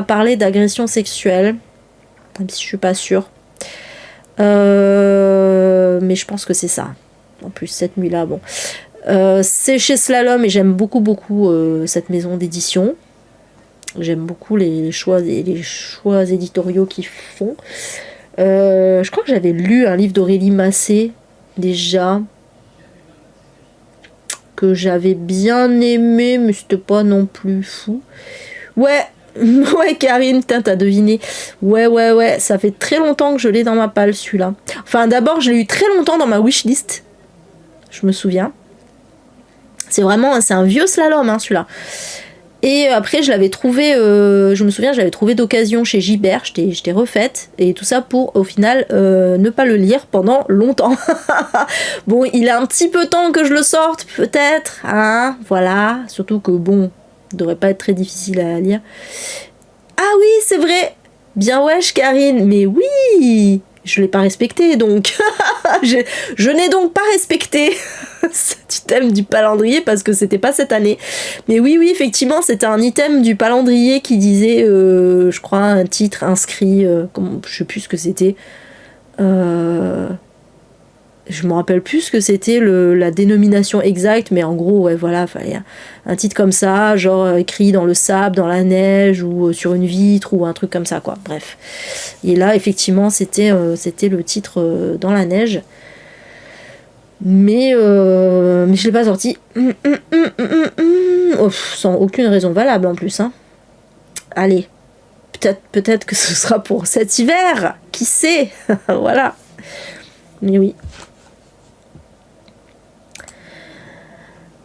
parler d'agression sexuelle, même si je suis pas sûre. Mais je pense que c'est ça. En plus, cette nuit-là, bon. C'est chez Slalom et j'aime beaucoup cette maison d'édition. J'aime beaucoup les choix éditoriaux qu'ils font. Je crois que j'avais lu un livre d'Aurélie Massé déjà, que j'avais bien aimé, mais c'était pas non plus fou. Ouais, Karine, t'as deviné. Ouais, ça fait très longtemps que je l'ai dans ma palle, celui-là. Enfin, d'abord, je l'ai eu très longtemps dans ma wishlist. Je me souviens. C'est un vieux slalom, hein, celui-là. Et après, je l'avais trouvé, je me souviens, je l'avais trouvé d'occasion chez Gibert, je t'ai refaite, et tout ça pour, au final, ne pas le lire pendant longtemps. Bon, il a un petit peu de temps que je le sorte, peut-être, hein, voilà, surtout que, bon, il devrait pas être très difficile à lire. Ah oui, c'est vrai, bien wesh, Karine, mais oui, je l'ai pas respecté, donc, je n'ai donc pas respecté cet item du calendrier parce que c'était pas cette année. Mais oui, effectivement, c'était un item du calendrier qui disait, je crois, un titre inscrit, je sais plus ce que c'était. Je me rappelle plus ce que c'était la dénomination exacte, mais en gros, ouais, voilà, fallait un titre comme ça, genre écrit dans le sable, dans la neige, ou sur une vitre, ou un truc comme ça, quoi. Bref. Et là, effectivement, c'était le titre dans la neige. Mais je l'ai pas sorti. Sans aucune raison valable en plus, hein. Allez. Peut-être que ce sera pour cet hiver. Qui sait. Voilà. Mais oui.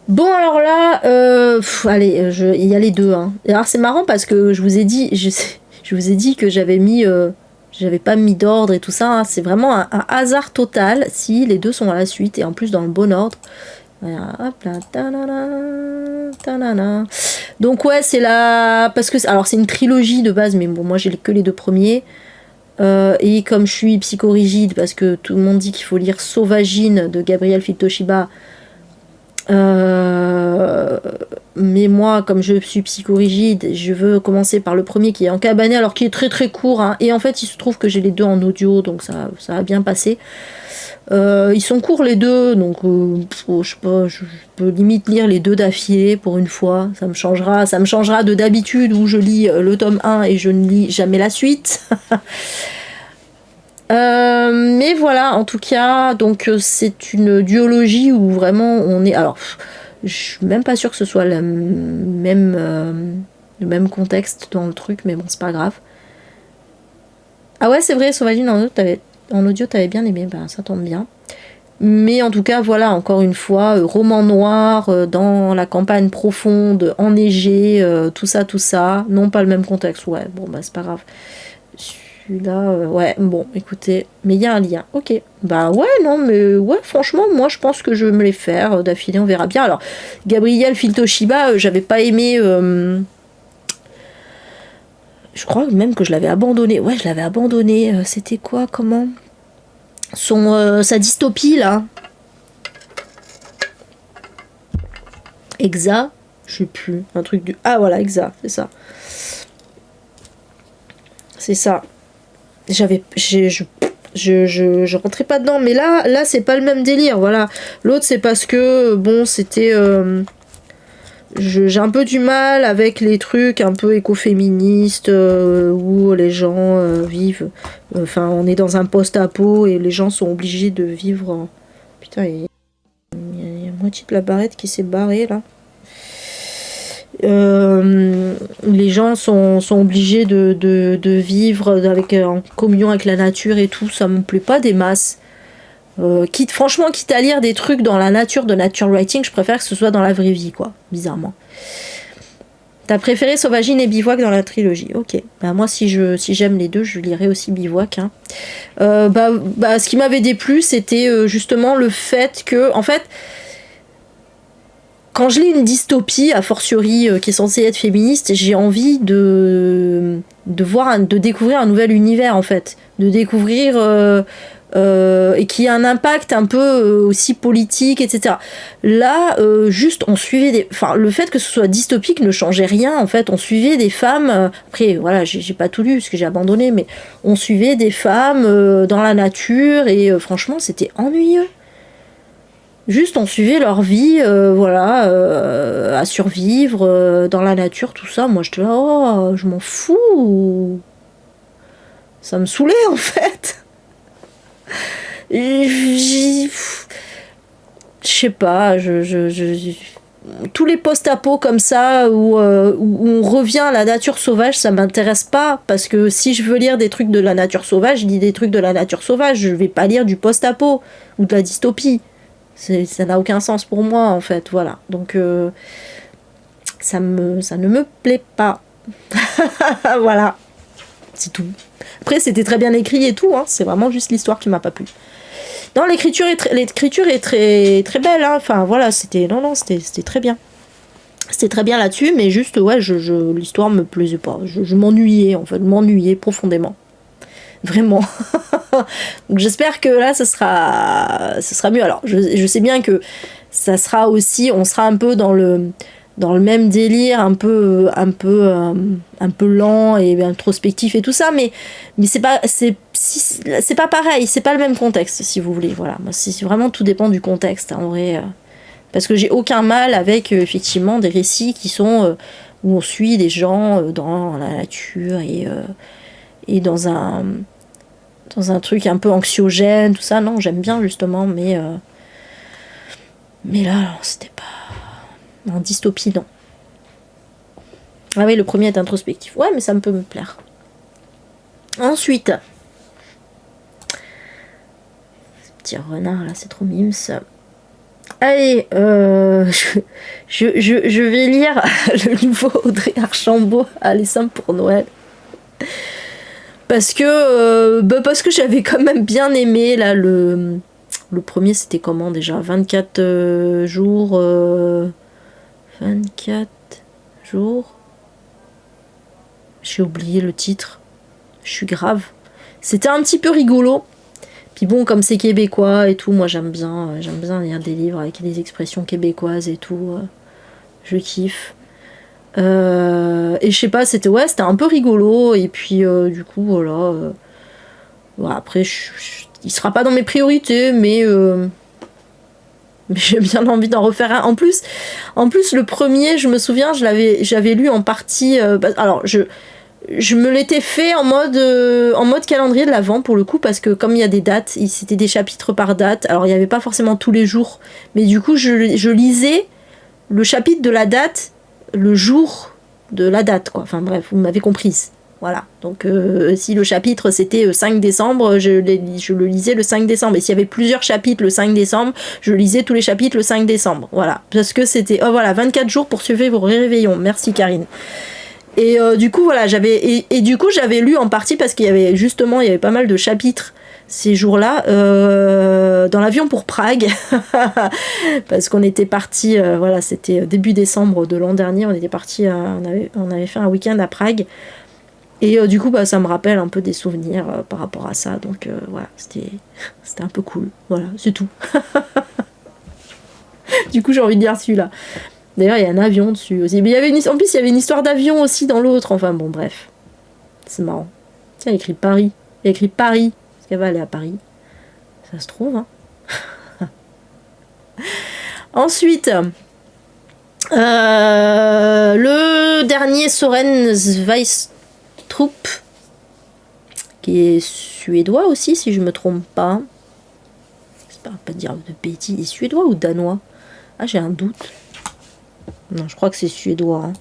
Bon, alors là, allez, il y a les deux, hein. Alors c'est marrant parce que je vous ai dit que j'avais pas mis d'ordre et tout ça, hein. C'est vraiment un hasard total si les deux sont à la suite et en plus dans le bon ordre. Voilà, hop là, ta-na-na. Donc ouais, parce que alors c'est une trilogie de base, mais bon, moi j'ai que les deux premiers. Et comme je suis psychorigide, parce que tout le monde dit qu'il faut lire Sauvagine de Gabriel Filtoshiba, mais moi, comme je suis psychorigide, je veux commencer par le premier qui est en cabané, alors qui est très très court, hein. Et en fait il se trouve que j'ai les deux en audio, donc ça a bien passé. Ils sont courts les deux, donc je sais pas, je peux limite lire les deux d'affilée pour une fois, ça me changera de d'habitude où je lis le tome 1 et je ne lis jamais la suite. Mais voilà, en tout cas, donc c'est une duologie où vraiment on est. Alors, je suis même pas sûre que ce soit le même contexte dans le truc, mais bon, c'est pas grave. Ah ouais, c'est vrai, Sauvagine en audio, t'avais bien aimé, ben ça tombe bien. Mais en tout cas, voilà, encore une fois, roman noir, dans la campagne profonde, enneigée, tout ça. Non, pas le même contexte, ouais, bon, bah c'est pas grave. Celui-là, ouais, bon, écoutez, mais il y a un lien, ok. Bah ouais, non, mais ouais, franchement, moi je pense que je vais me les faire d'affilée, on verra bien. Alors, Gabriel Filtoshiba, j'avais pas aimé. Je crois même que je l'avais abandonné. Ouais, je l'avais abandonné. C'était quoi, comment sa dystopie, là. Exa, je sais plus. Un truc du. Ah, voilà, Exa, c'est ça. C'est ça. Je rentrais pas dedans, mais là c'est pas le même délire, voilà. L'autre c'est parce que bon c'était j'ai un peu du mal avec les trucs un peu écoféministes où les gens vivent, enfin on est dans un post-apo et les gens sont obligés de vivre putain, il y a moitié de la barrette qui s'est barrée là. Les gens sont obligés de vivre en communion avec la nature et tout, ça me plaît pas des masses. Quitte à lire des trucs dans la nature de nature writing, je préfère que ce soit dans la vraie vie, quoi, bizarrement. T'as préféré Sauvagine et Bivouac dans la trilogie, ok. Bah moi si j'aime les deux, je lirai aussi Bivouac, hein. Ce qui m'avait déplu, c'était justement le fait que, en fait, quand je lis une dystopie, a fortiori qui est censée être féministe, j'ai envie de découvrir un nouvel univers en fait, de découvrir et qui a un impact un peu aussi politique, etc. Là, juste on suivait le fait que ce soit dystopique ne changeait rien en fait. On suivait des femmes. Après, voilà, j'ai pas tout lu parce que j'ai abandonné, mais on suivait des femmes dans la nature et franchement, c'était ennuyeux. Juste, on suivait leur vie, à survivre dans la nature, tout ça. Moi, j'étais là, oh, je m'en fous. Ça me saoulait, en fait. Je sais pas, tous les post-apos comme ça, où on revient à la nature sauvage, ça m'intéresse pas. Parce que si je veux lire des trucs de la nature sauvage, je lis des trucs de la nature sauvage. Je vais pas lire du post-apo ou de la dystopie. Ça n'a aucun sens pour moi en fait, voilà. Donc ça ne me plaît pas. Voilà, c'est tout. Après c'était très bien écrit et tout, hein. C'est vraiment juste l'histoire qui m'a pas plu. Non, l'écriture est très très belle, hein. Enfin voilà, c'était très bien. C'était très bien là-dessus, mais juste ouais, l'histoire me plaisait pas. Je m'ennuyais en fait, m'ennuyais profondément. Vraiment. Donc j'espère que là ce sera mieux. Alors je sais bien que ça sera aussi, on sera un peu dans le même délire, un peu lent et introspectif et tout ça, mais c'est pas pareil, c'est pas le même contexte si vous voulez. Voilà, moi c'est vraiment, tout dépend du contexte en vrai, parce que j'ai aucun mal avec effectivement des récits qui sont où on suit des gens dans la nature et dans un truc un peu anxiogène, tout ça. Non, j'aime bien justement, mais là, non, c'était pas... En dystopie, non. Ah oui, le premier est introspectif. Ouais, mais ça peut me plaire. Ensuite, ce petit renard là, c'est trop mimes. Allez, je vais lire le nouveau Audrey Archambault, Aller simple pour Noël. Parce que j'avais quand même bien aimé là le premier, c'était comment déjà, 24 jours 24 jours, j'ai oublié le titre, je suis grave. C'était un petit peu rigolo, puis bon, comme c'est québécois et tout, moi j'aime bien lire des livres avec des expressions québécoises et tout, je kiffe. Et je sais pas, c'était un peu rigolo, et puis du coup voilà, après il sera pas dans mes priorités, mais j'ai bien envie d'en refaire un. En plus le premier, je me souviens, j'avais lu en partie, alors je me l'étais fait en mode calendrier de l'Avent pour le coup, parce que comme il y a des dates, c'était des chapitres par date, alors il n'y avait pas forcément tous les jours, mais du coup je lisais le chapitre de la date le jour de la date, quoi. Enfin bref, vous m'avez comprise. Voilà. Donc si le chapitre c'était 5 décembre, je le lisais le 5 décembre. Et s'il y avait plusieurs chapitres le 5 décembre, je lisais tous les chapitres le 5 décembre. Voilà. Parce que c'était 24 jours pour suivre vos réveillons. Merci Karine. Et du coup voilà, j'avais lu en partie parce qu'il y avait pas mal de chapitres ces jours-là dans l'avion pour Prague parce qu'on était parti c'était début décembre de l'an dernier, on était parti on avait fait un week-end à Prague, et du coup ça me rappelle un peu des souvenirs par rapport à ça, donc voilà, c'était un peu cool, voilà, c'est tout. Du coup j'ai envie de dire celui-là. D'ailleurs il y a un avion dessus aussi, mais en plus il y avait une histoire d'avion aussi dans l'autre, enfin bon bref, c'est marrant. Tiens, il y a écrit Paris, est-ce qu'elle va aller à Paris? Ça se trouve, hein. Ensuite, le dernier, Soren Sveistrup, qui est suédois aussi, si je me trompe pas. J'espère pas dire de bêtises. Suédois ou danois? Ah, j'ai un doute. Non, je crois que c'est suédois.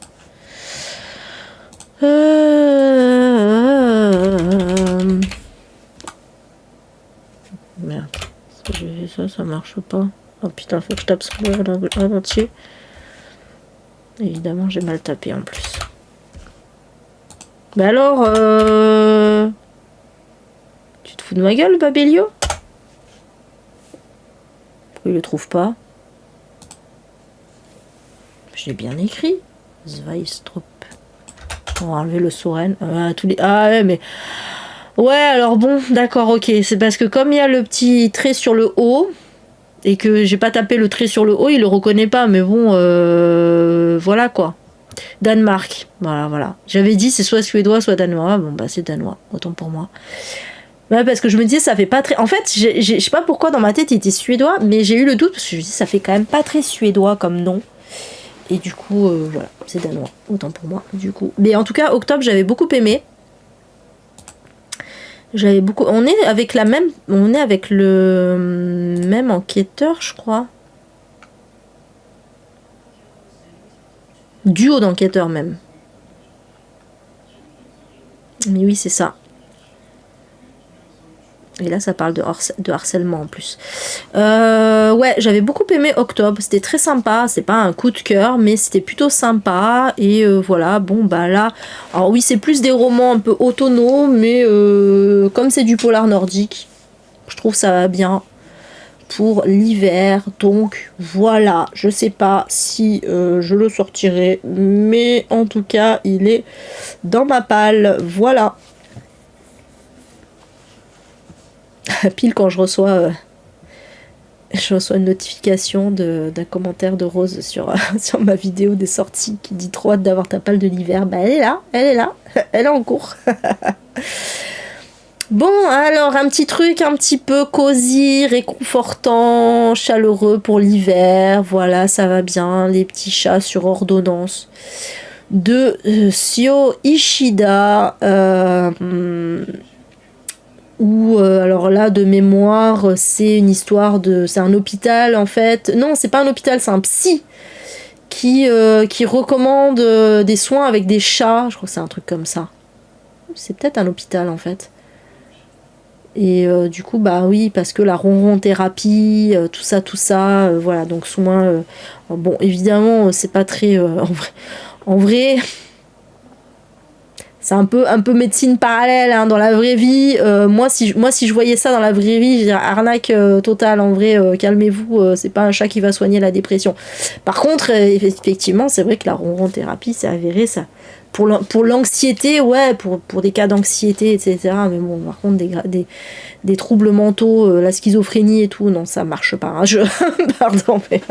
Merde, j'ai fait ça marche pas. Oh putain, faut que je tape ce mot en entier. Évidemment, j'ai mal tapé en plus. Bah alors, tu te fous de ma gueule, Babelio? Pourquoi il le trouve pas? Je l'ai bien écrit. Zweistrup. On va enlever le Soren. Ah ouais, mais... Ouais, alors bon, d'accord, ok. C'est parce que comme il y a le petit trait sur le haut, et que j'ai pas tapé le trait sur le haut, il le reconnaît pas. Mais bon, voilà quoi. Danemark. Voilà. J'avais dit c'est soit suédois, soit danois. Bon, bah c'est danois. Autant pour moi. Ouais, parce que je me disais, ça fait pas très... En fait, je sais pas pourquoi dans ma tête il était suédois, mais j'ai eu le doute parce que je me dis, ça fait quand même pas très suédois comme nom. Et du coup, voilà, c'est danois. Autant pour moi, du coup. Mais en tout cas, Octobre, j'avais beaucoup aimé. J'avais beaucoup... On est avec le même enquêteur, je crois. Duo d'enquêteurs, même. Mais oui, c'est ça. Et là, ça parle de harcèlement en plus. Ouais, j'avais beaucoup aimé Octobre. C'était très sympa. C'est pas un coup de cœur, mais c'était plutôt sympa. Et voilà, bon, bah là... Alors oui, c'est plus des romans un peu autonomes, mais comme c'est du polar nordique, je trouve ça va bien pour l'hiver. Donc voilà, je sais pas si je le sortirai, mais en tout cas, il est dans ma palle. Voilà. Pile quand je reçois une notification d'un commentaire de Rose sur ma vidéo des sorties qui dit trop hâte d'avoir ta palle de l'hiver. Bah elle est là, elle est en cours. Bon, alors un petit truc un petit peu cosy, réconfortant, chaleureux pour l'hiver. Voilà, ça va bien. Les petits chats sur ordonnance de Sio Ishida. Où alors là de mémoire c'est une histoire c'est un hôpital en fait, non c'est pas un hôpital, c'est un psy qui recommande des soins avec des chats, je crois que c'est un truc comme ça, c'est peut-être un hôpital en fait, et du coup bah oui parce que la ronron thérapie, tout ça, voilà, donc soins bon évidemment c'est pas très en vrai c'est un peu médecine parallèle hein, dans la vraie vie. Moi, si je voyais ça dans la vraie vie, je dirais arnaque totale. En vrai, calmez-vous, c'est pas un chat qui va soigner la dépression. Par contre, effectivement, c'est vrai que la ronron thérapie, c'est avéré ça. Pour l'anxiété, ouais, pour des cas d'anxiété, etc. Mais bon, par contre, des troubles mentaux, la schizophrénie et tout, non, ça marche pas. Hein. Pardon, mais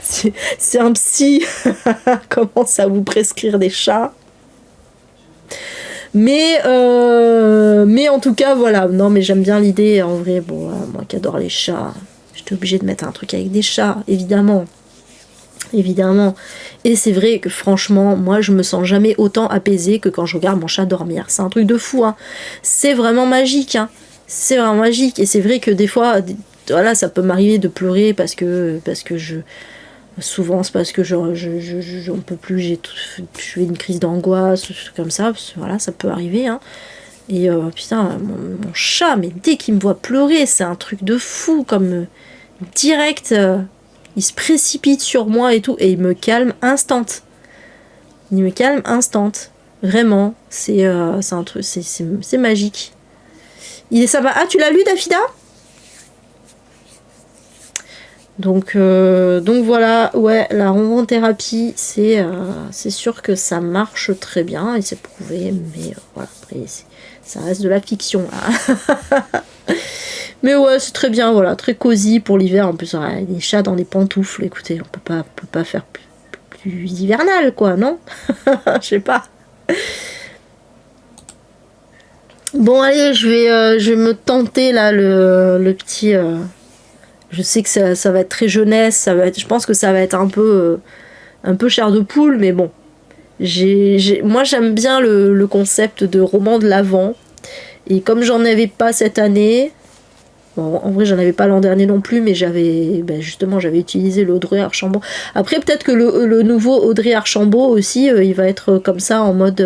c'est un psy commence à vous prescrire des chats. Mais en tout cas, voilà. Non, mais j'aime bien l'idée. En vrai, bon, moi qui adore les chats, j'étais obligée de mettre un truc avec des chats, évidemment. Et c'est vrai que franchement, moi, je me sens jamais autant apaisée que quand je regarde mon chat dormir. C'est un truc de fou, hein. C'est vraiment magique, hein. C'est vraiment magique. Et c'est vrai que des fois, voilà, ça peut m'arriver de pleurer parce que souvent c'est parce que j'en peux plus, je fais une crise d'angoisse, comme ça, voilà, ça peut arriver, hein. Et putain, mon chat, mais dès qu'il me voit pleurer, c'est un truc de fou, comme direct, il se précipite sur moi et tout, et il me calme instant. Vraiment, c'est un truc, c'est magique. Il est sympa. Ah, tu l'as lu, Dafida ? Donc voilà, ouais, la ronron thérapie, c'est sûr que ça marche très bien et c'est prouvé, mais voilà, après ça reste de la fiction là. Mais ouais, c'est très bien, voilà, très cosy pour l'hiver. En plus, des chats dans des pantoufles, écoutez, on peut pas faire plus hivernal, quoi, non? Je sais pas. Bon, allez, je vais me tenter là le petit. Je sais que ça va être très jeunesse, je pense que ça va être un peu chair de poule, mais bon. Moi j'aime bien le concept de roman de l'Avent. Et comme j'en avais pas cette année, bon, en vrai j'en avais pas l'an dernier non plus, mais j'avais utilisé l'Audrey Archambault. Après peut-être que le nouveau Audrey Archambault aussi, il va être comme ça en mode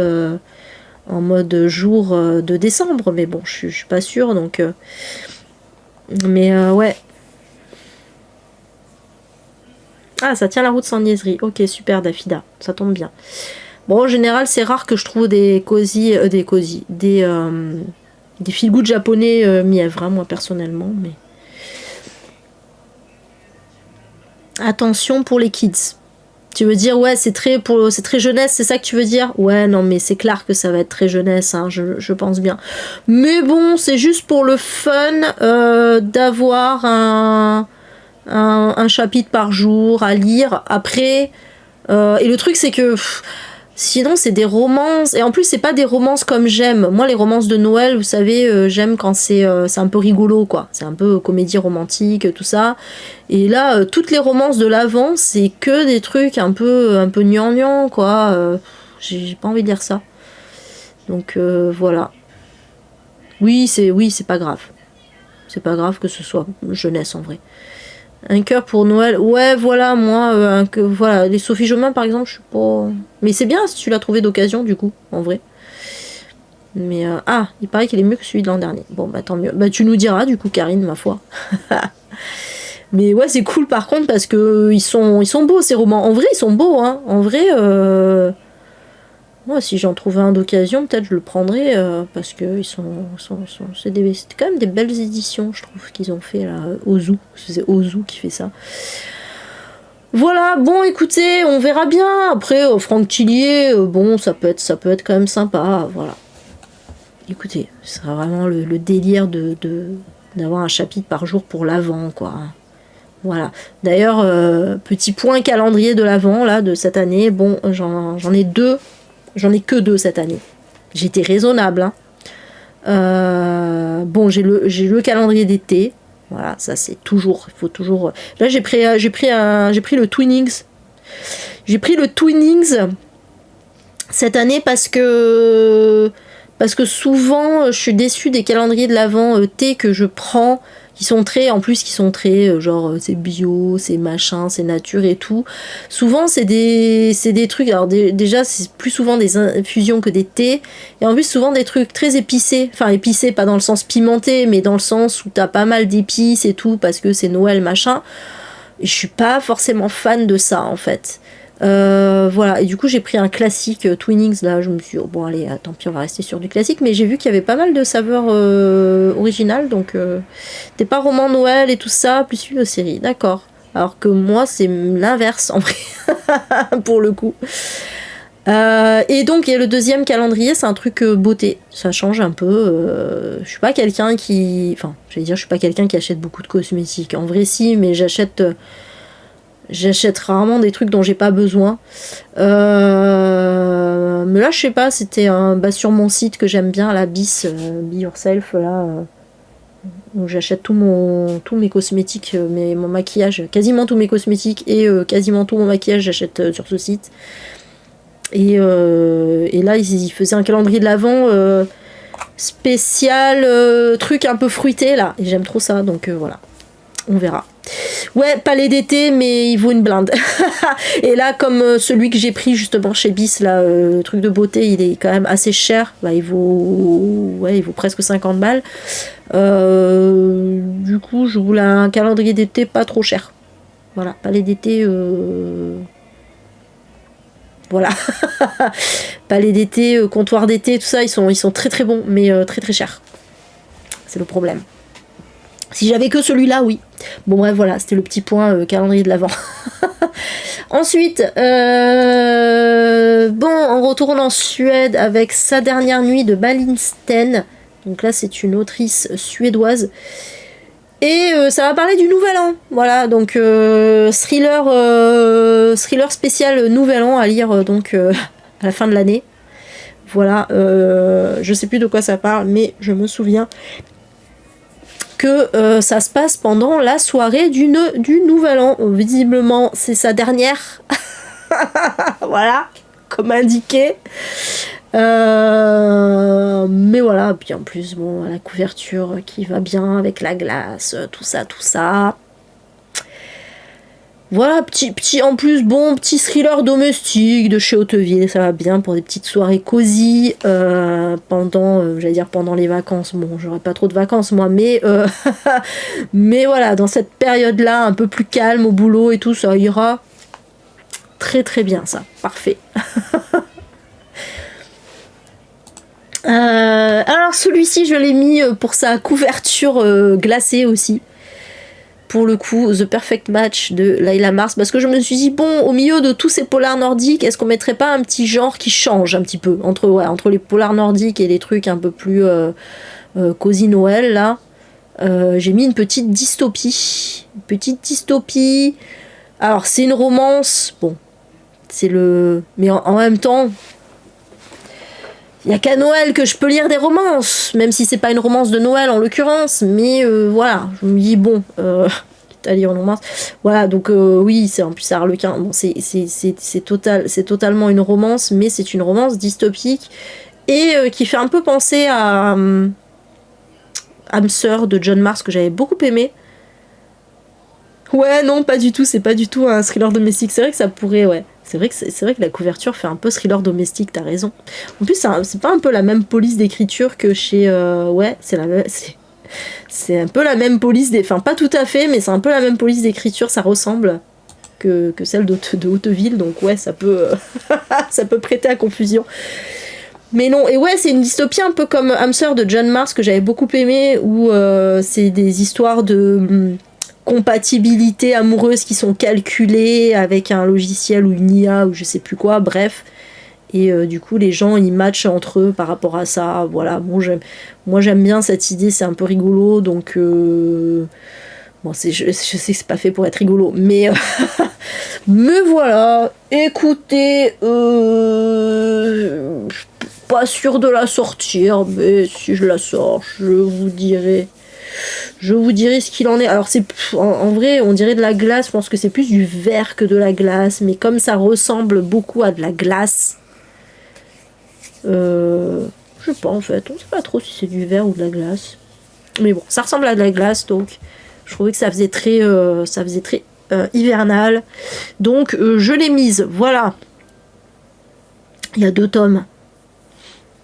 jour de décembre, mais bon, je suis pas sûre, donc... mais ouais. Ah, ça tient la route sans niaiserie. Ok, super, Dafida. Ça tombe bien. Bon, en général, c'est rare que je trouve des feel-good japonais mièvres, hein, moi, personnellement. Mais... Attention pour les kids. Tu veux dire, ouais, c'est très jeunesse, c'est ça que tu veux dire? Ouais, non, mais c'est clair que ça va être très jeunesse, hein, je pense bien. Mais bon, c'est juste pour le fun d'avoir un chapitre par jour à lire. Après, et le truc, c'est que sinon, c'est des romances. Et en plus, c'est pas des romances comme j'aime. Moi, les romances de Noël, vous savez, j'aime quand c'est un peu rigolo, quoi. C'est un peu comédie romantique, tout ça. Et là, toutes les romances de l'Avent, c'est que des trucs un peu gnangnan, quoi. J'ai pas envie de lire ça. Donc, voilà. Oui, c'est pas grave. C'est pas grave que ce soit jeunesse, en vrai. Un cœur pour Noël. Ouais, voilà, moi, voilà, les Sophie Jomain, par exemple, je suis pas... Mais c'est bien si tu l'as trouvé d'occasion, du coup, en vrai. Mais, il paraît qu'il est mieux que celui de l'an dernier. Bon, bah, tant mieux. Bah, tu nous diras, du coup, Karine, ma foi. Mais ouais, c'est cool, par contre, parce que ils sont beaux, ces romans. En vrai, ils sont beaux, hein. En vrai, moi, si j'en trouvais un d'occasion, peut-être je le prendrais, parce que c'est quand même des belles éditions, je trouve, qu'ils ont fait, là, Ozu. C'est Ozu qui fait ça. Voilà, bon, écoutez, on verra bien. Après, Franck Tillier, bon, ça peut être quand même sympa, voilà. Écoutez, ce sera vraiment le délire d'avoir un chapitre par jour pour l'Avent, quoi. Voilà. D'ailleurs, petit point calendrier de l'Avent, là, de cette année. Bon, j'en ai deux. J'en ai que deux cette année. J'étais raisonnable, hein. Bon, j'ai le calendrier d'été. Voilà, ça c'est toujours, il faut toujours. Là, j'ai pris le Twinings. J'ai pris le Twinings cette année parce que souvent je suis déçue des calendriers de l'Avent T que je prends, qui sont très genre c'est bio, c'est machin, c'est nature et tout. Souvent c'est des trucs, alors déjà c'est plus souvent des infusions que des thés, et en plus souvent des trucs très épicés, enfin épicés pas dans le sens pimenté, mais dans le sens où t'as pas mal d'épices et tout, parce que c'est Noël machin. Et je suis pas forcément fan de ça en fait. Voilà, et du coup j'ai pris un classique Twinings, là je me suis dit, oh, bon allez, tant pis, on va rester sur du classique, mais j'ai vu qu'il y avait pas mal de saveurs originales, donc t'es pas roman Noël et tout ça, plus suite de série, d'accord. Alors que moi c'est l'inverse en vrai, pour le coup. Et donc il y a le deuxième calendrier, c'est un truc beauté, ça change un peu. Je suis pas quelqu'un qui... Enfin, je suis pas quelqu'un qui achète beaucoup de cosmétiques, en vrai si, mais j'achète rarement des trucs dont j'ai pas besoin. Mais là, je sais pas, c'était sur mon site que j'aime bien, la Bis, Be Yourself, là, où j'achète tous mes cosmétiques, mon maquillage, quasiment tous mes cosmétiques et quasiment tout mon maquillage, j'achète sur ce site. Et là, ils faisaient un calendrier de l'Avent spécial, truc un peu fruité, là. Et j'aime trop ça, donc voilà. On verra. Ouais, palais d'été, mais il vaut une blinde. Et là, comme celui que j'ai pris justement chez Bis, là, le truc de beauté, il est quand même assez cher. Bah, il vaut presque 50 balles. Du coup, je voulais un calendrier d'été pas trop cher. Voilà, palais d'été. Voilà. Palais d'été, comptoir d'été, tout ça, ils sont très très bons, mais très très chers. C'est le problème. Si j'avais que celui-là, oui. Bon bref, voilà, c'était le petit point calendrier de l'Avent. Ensuite, on retourne en Suède avec Sa dernière nuit de Malin Sten. Donc là, c'est une autrice suédoise. Et ça va parler du Nouvel An. Voilà, donc thriller spécial Nouvel An à lire à la fin de l'année. Voilà, je sais plus de quoi ça parle, mais je me souviens que ça se passe pendant la soirée du Nouvel An. Visiblement, c'est sa dernière. Voilà, comme indiqué. Mais voilà, puis en plus, bon, la couverture qui va bien avec la glace, tout ça. Voilà, petit thriller domestique de chez Hauteville, ça va bien pour des petites soirées cosy pendant les vacances. Bon, j'aurais pas trop de vacances moi, mais mais voilà, dans cette période-là, un peu plus calme au boulot et tout, ça ira très très bien, ça, parfait. Alors celui-ci, je l'ai mis pour sa couverture glacée aussi. pour le coup, The Perfect Match de Layla Mars, parce que je me suis dit, bon, au milieu de tous ces polars nordiques, est-ce qu'on mettrait pas un petit genre qui change un petit peu entre les polars nordiques et les trucs un peu plus cosy Noël, là. J'ai mis une petite dystopie. Alors, c'est une romance, bon, mais en même temps, il y a qu'à Noël que je peux lire des romances, même si c'est pas une romance de Noël en l'occurrence, mais voilà, je me dis bon, à lire une romance, voilà, donc oui, en plus c'est Harlequin, bon, c'est totalement une romance, mais c'est une romance dystopique et qui fait un peu penser à Âme sœur de John Mars que j'avais beaucoup aimé. Ouais, non, pas du tout, c'est pas du tout un thriller domestique. C'est vrai que ça pourrait, ouais. C'est vrai que la couverture fait un peu thriller domestique, t'as raison. En plus, c'est pas un peu la même police d'écriture que chez... ouais, c'est un peu la même police enfin, pas tout à fait, mais c'est un peu la même police d'écriture, ça ressemble que celle de Hauteville, donc ouais, ça peut, ça peut prêter à confusion. Mais non, et ouais, c'est une dystopie un peu comme Âme sœur de John Mars que j'avais beaucoup aimé, où c'est des histoires de... compatibilité amoureuse qui sont calculées avec un logiciel ou une IA ou je sais plus quoi, bref. Et du coup, les gens, ils matchent entre eux par rapport à ça. Voilà, bon, moi j'aime bien cette idée, c'est un peu rigolo, donc... Bon, je sais que c'est pas fait pour être rigolo, mais... mais voilà, écoutez... pas sûr de la sortir, mais si je la sors, je vous dirai ce qu'il en est. Alors c'est en vrai, on dirait de la glace, je pense que c'est plus du verre que de la glace, mais comme ça ressemble beaucoup à de la glace, je sais pas en fait, on sait pas trop si c'est du verre ou de la glace. Mais bon, ça ressemble à de la glace, donc je trouvais que ça faisait très hivernal. Donc je l'ai mise, voilà. Il y a 2 tomes.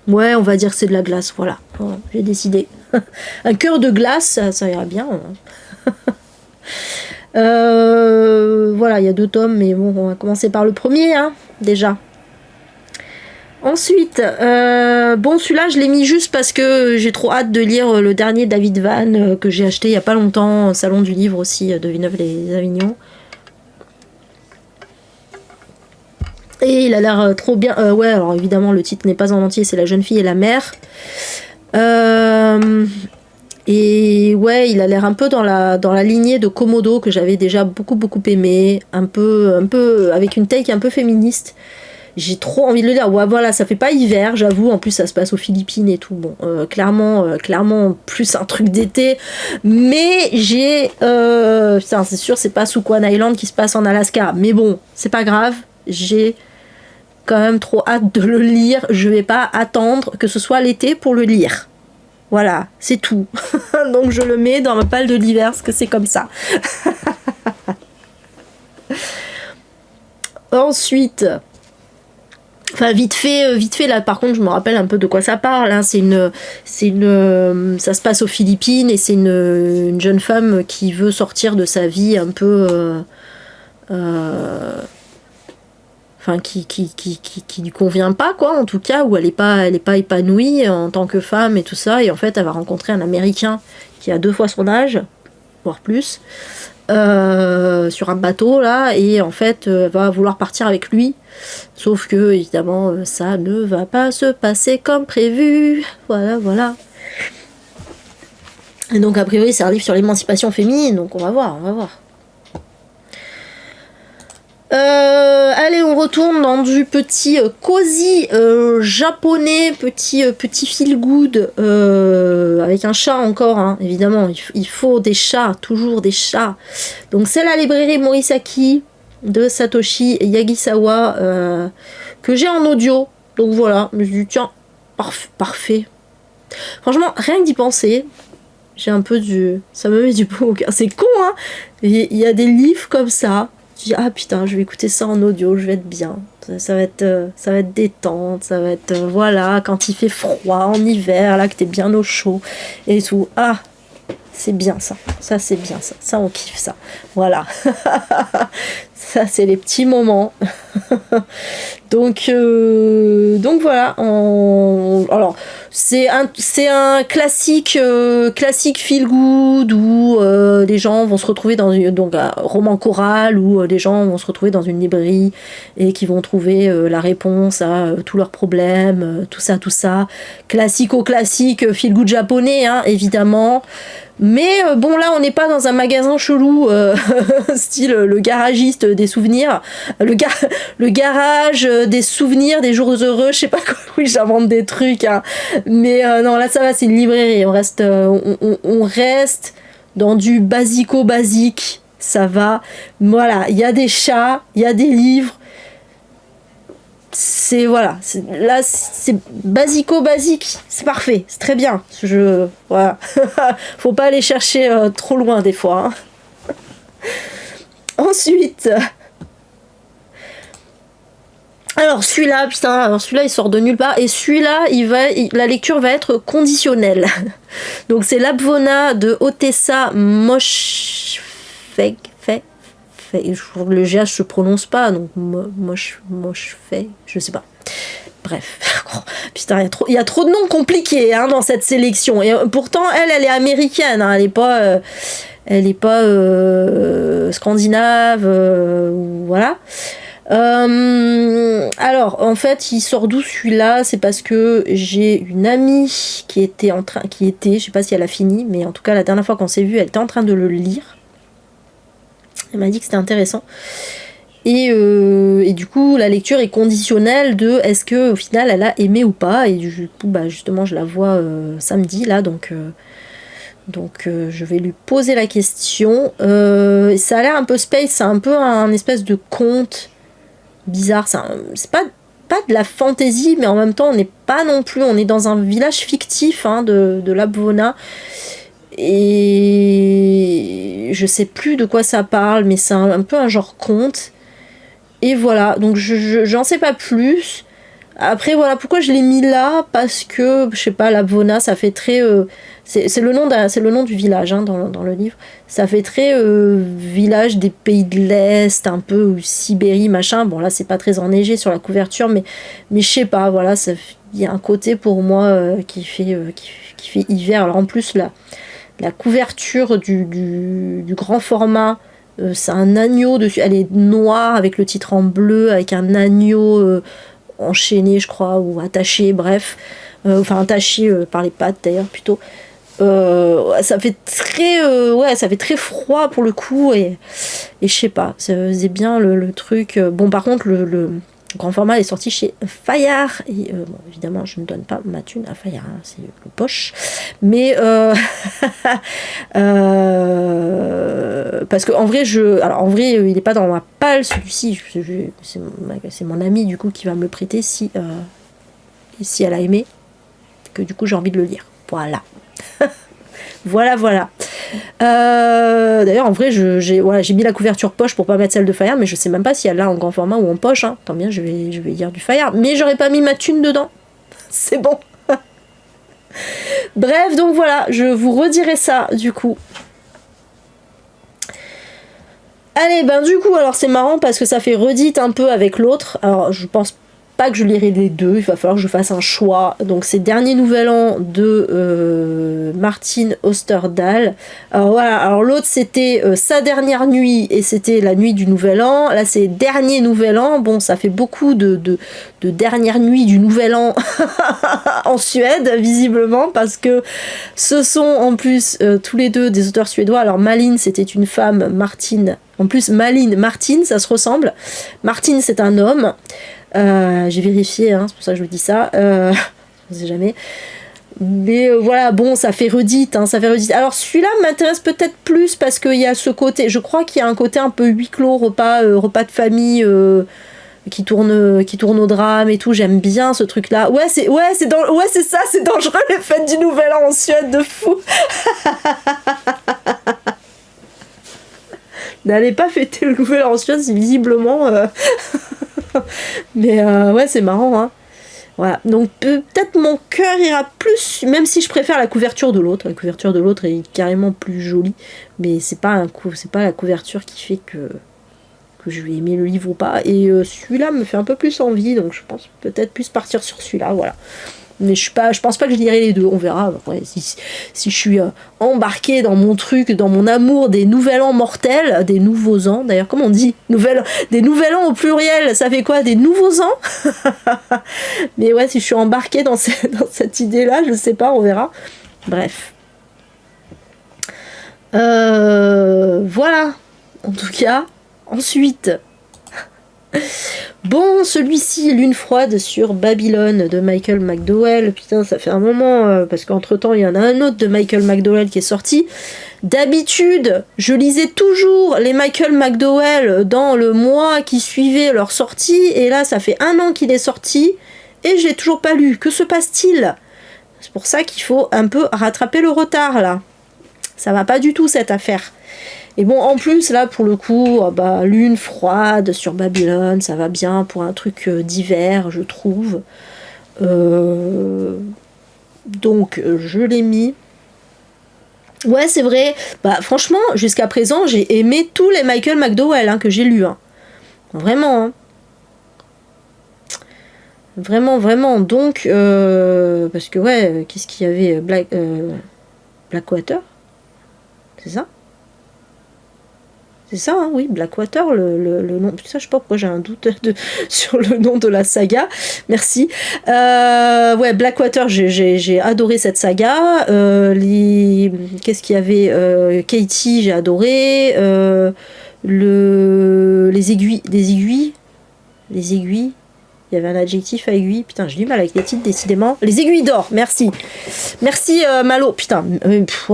Ouais, on va dire que c'est de la glace, voilà. J'ai décidé. Un cœur de glace, ça ira bien. Voilà, il y a 2 tomes, mais bon, on va commencer par le premier, hein, déjà. Ensuite, bon, celui-là, je l'ai mis juste parce que j'ai trop hâte de lire le dernier David Van que j'ai acheté il y a pas longtemps, au Salon du Livre aussi, de Villeneuve-les-Avignon. Et il a l'air trop bien. Ouais, alors évidemment, le titre n'est pas en entier, c'est La jeune fille et la mère. Et ouais, il a l'air un peu dans la lignée de Komodo que j'avais déjà beaucoup aimé, un peu avec une take un peu féministe. J'ai trop envie de le lire. Ouais, voilà, ça fait pas hiver, j'avoue. En plus, ça se passe aux Philippines et tout. Bon, clairement, plus un truc d'été. Mais j'ai, putain, c'est sûr, c'est pas Sukwan Island qui se passe en Alaska. Mais bon, c'est pas grave. J'ai quand même trop hâte de le lire. Je vais pas attendre que ce soit l'été pour le lire. Voilà, c'est tout. Donc je le mets dans ma palle de l'hiver parce que c'est comme ça. Ensuite, enfin vite fait là. Par contre, je me rappelle un peu de quoi ça parle. Hein. Ça se passe aux Philippines et c'est une jeune femme qui veut sortir de sa vie un peu. Enfin, qui lui convient pas, quoi, en tout cas, où elle est pas épanouie en tant que femme et tout ça, et en fait, elle va rencontrer un Américain qui a 2 fois son âge, voire plus, sur un bateau, là, et en fait, elle va vouloir partir avec lui, sauf que, évidemment, ça ne va pas se passer comme prévu, voilà. Et donc, a priori, c'est un livre sur l'émancipation féminine, donc on va voir. Allez, on retourne dans du petit cosy japonais, petit feel good avec un chat encore, hein, évidemment. Il faut des chats, toujours des chats. Donc c'est la librairie Morisaki de Satoshi Yagisawa que j'ai en audio. Donc voilà, je me suis dit tiens, parfait. Franchement, rien que d'y penser, j'ai un peu ça me met du beau au cœur. C'est con, hein. Il y a des livres comme ça. Je dis ah putain, je vais écouter ça en audio, je vais être bien. Ça va être détente, ça va être voilà, quand il fait froid en hiver, là que t'es bien au chaud et tout. Ah, c'est bien ça. Ça c'est bien ça. Ça on kiffe ça. Voilà. Ça c'est les petits moments. Donc voilà. Alors C'est un classique, classique feel good où les gens vont se retrouver donc un roman choral où les gens vont se retrouver dans une librairie et qui vont trouver la réponse à tous leurs problèmes, tout ça. Classique feel good japonais, hein, évidemment. Mais bon, là on n'est pas dans un magasin chelou style le garagiste des souvenirs, le garage des souvenirs des jours heureux, je sais pas quoi. Oui, j'invente des trucs, hein. Mais non, là ça va, c'est une librairie, on reste dans du basique, ça va. Voilà, il y a des chats, il y a des livres, c'est basique, c'est parfait, c'est très bien. Voilà. Faut pas aller chercher trop loin des fois, hein. Ensuite, alors celui-là il sort de nulle part, et celui-là la lecture va être conditionnelle. Donc c'est l'Abvona de Otessa Moshfegh. Le GH se prononce pas, donc Moshfegh, je sais pas. Bref, putain, il y a trop de noms compliqués, hein, dans cette sélection. Et pourtant, elle est américaine, hein, elle est pas scandinave, voilà. Alors, en fait, il sort d'où celui-là? C'est parce que j'ai une amie qui était, je sais pas si elle a fini, mais en tout cas, la dernière fois qu'on s'est vu, elle était en train de le lire. Elle m'a dit que c'était intéressant. Et du coup, la lecture est conditionnelle de est-ce que au final elle a aimé ou pas. Et du coup, justement, je la vois samedi là, donc je vais lui poser la question. Ça a l'air un peu space, c'est un peu un espèce de conte bizarre. C'est pas de la fantaisie, mais en même temps, on n'est pas non plus. On est dans un village fictif, hein, de l'Abvona. Et je sais plus de quoi ça parle, mais c'est un peu un genre conte. Et voilà, donc j'en sais pas plus. Après voilà, pourquoi je l'ai mis là? Parce que, je sais pas, l'Abvona, ça fait très... c'est le nom du village, hein, dans le livre. Ça fait très village des pays de l'Est, un peu Sibérie, machin. Bon là, c'est pas très enneigé sur la couverture, mais je sais pas, voilà, il y a un côté pour moi qui fait hiver. Alors en plus, la couverture du grand format, c'est un agneau dessus, elle est noire avec le titre en bleu, avec un agneau enchaîné, je crois, ou attaché, bref. Enfin, attaché par les pattes d'ailleurs, plutôt. Ça fait très froid pour le coup, et je sais pas, ça faisait bien le truc. Bon, par contre, le grand format est sorti chez Fayard, et bon, évidemment je ne donne pas ma thune à Fayard, hein, c'est le poche, mais parce que en vrai il est pas dans ma palle celui-ci, c'est mon amie du coup qui va me le prêter si elle a aimé, que du coup j'ai envie de le lire, voilà. Voilà. D'ailleurs, en vrai, j'ai mis la couverture poche pour pas mettre celle de Fayard, mais je sais même pas si elle l'a en grand format ou en poche, hein. Tant bien, je vais lire du Fayard. Mais j'aurais pas mis ma thune dedans. C'est bon. Bref, donc voilà, je vous redirai ça, du coup. Allez, du coup, alors c'est marrant parce que ça fait redite un peu avec l'autre. Alors, je pense pas que je lirai les deux, il va falloir que je fasse un choix. Donc c'est Dernier Nouvel An de Martin Osterdahl. Alors voilà, alors l'autre c'était Sa dernière nuit, et c'était la nuit du Nouvel An. Là c'est Dernier Nouvel An. Bon, ça fait beaucoup de dernière nuit du Nouvel An en Suède, visiblement, parce que ce sont en plus tous les deux des auteurs suédois. Alors Malin, c'était une femme, Martin. En plus, Malin, Martin, ça se ressemble. Martin, c'est un homme. J'ai vérifié, hein, c'est pour ça que je vous dis ça. Je ne sais jamais. Mais voilà, bon, ça fait redite, hein, ça fait redite. Alors celui-là m'intéresse peut-être plus parce qu'il y a ce côté, je crois qu'il y a un côté un peu huis clos, repas de famille qui tourne au drame et tout. J'aime bien ce truc-là. C'est ça, c'est dangereux les fêtes du Nouvel An en Suède, de fou. N'allez pas fêter le Nouvel An en Suède, c'est visiblement. Mais c'est marrant, hein. Voilà, donc peut-être mon cœur ira plus, même si je préfère la couverture de l'autre. La couverture de l'autre est carrément plus jolie, mais c'est pas la couverture qui fait que je vais aimer le livre ou pas. Et celui-là me fait un peu plus envie, donc je pense peut-être plus partir sur celui-là, voilà. Mais je pense pas que je lirai les deux, on verra. Après, si je suis embarquée dans mon truc, dans mon amour des nouvel an mortels, des nouveaux ans, d'ailleurs, comment on dit des nouvel an au pluriel, ça fait quoi? Des nouveaux ans? Mais ouais, si je suis embarquée dans cette idée-là, je sais pas, on verra. Bref. Voilà. En tout cas, ensuite... Bon, celui-ci, Lune froide sur Babylone de Michael McDowell. Putain, ça fait un moment, parce qu'entre temps, il y en a un autre de Michael McDowell qui est sorti. D'habitude, je lisais toujours les Michael McDowell dans le mois qui suivait leur sortie, et là, ça fait 1 an qu'il est sorti, et je l'ai toujours pas lu. Que se passe-t-il? C'est pour ça qu'il faut un peu rattraper le retard, là. Ça va pas du tout, cette affaire. Et bon, en plus, là, pour le coup, Lune froide sur Babylone, ça va bien pour un truc d'hiver, je trouve. Donc, je l'ai mis. Ouais, c'est vrai. Franchement, jusqu'à présent, j'ai aimé tous les Michael McDowell que j'ai lus. Hein. Vraiment. Hein. Vraiment, vraiment. Donc, parce que, ouais, qu'est-ce qu'il y avait Blackwater? C'est ça? C'est ça, hein, oui, Blackwater, le nom. Putain, je sais pas pourquoi j'ai un doute sur le nom de la saga. Merci. Ouais, Blackwater, j'ai adoré cette saga. Qu'est-ce qu'il y avait Katie, j'ai adoré. Les aiguilles. Il y avait un adjectif à aiguille. Putain, j'ai du mal avec les titres, décidément. Les aiguilles d'or, merci. Merci, Malo. Putain,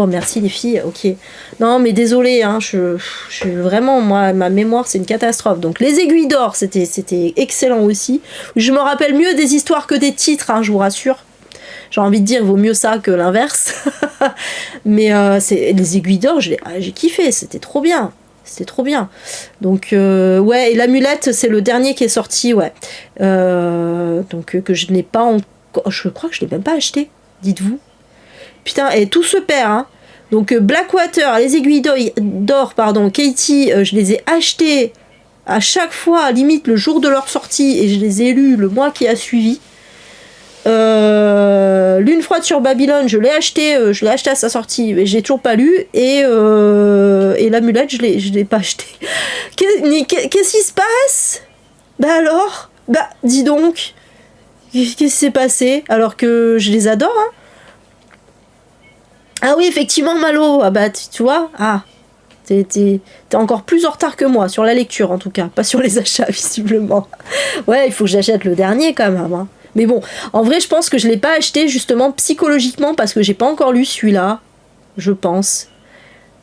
merci les filles, ok. Non, mais désolé, hein, je vraiment, moi, ma mémoire, c'est une catastrophe. Donc, les aiguilles d'or, c'était excellent aussi. Je me rappelle mieux des histoires que des titres, hein, je vous rassure. J'ai envie de dire, il vaut mieux ça que l'inverse. Mais les aiguilles d'or, j'ai kiffé, c'était trop bien. C'était trop bien. Donc, ouais, et l'amulette, c'est le dernier qui est sorti, ouais. Donc, que je n'ai pas encore... Je crois que je ne l'ai même pas acheté, dites-vous. Putain, et tout se perd, hein. Donc, Blackwater, les aiguilles d'or, Katie, je les ai achetés à chaque fois, limite le jour de leur sortie, et je les ai lus le mois qui a suivi. Lune froide sur Babylone, je l'ai acheté à sa sortie, mais j'ai toujours pas lu. Et l'amulette, je l'ai pas acheté. Qu'est-ce qui se passe? Alors, dis donc, qu'est-ce qui s'est passé alors que je les adore, hein? Ah oui, effectivement, Malo, tu vois, t'es encore plus en retard que moi sur la lecture, en tout cas, pas sur les achats, visiblement. Ouais, il faut que j'achète le dernier quand même, hein. Mais bon, en vrai, je pense que je l'ai pas acheté justement psychologiquement parce que j'ai pas encore lu celui-là, je pense.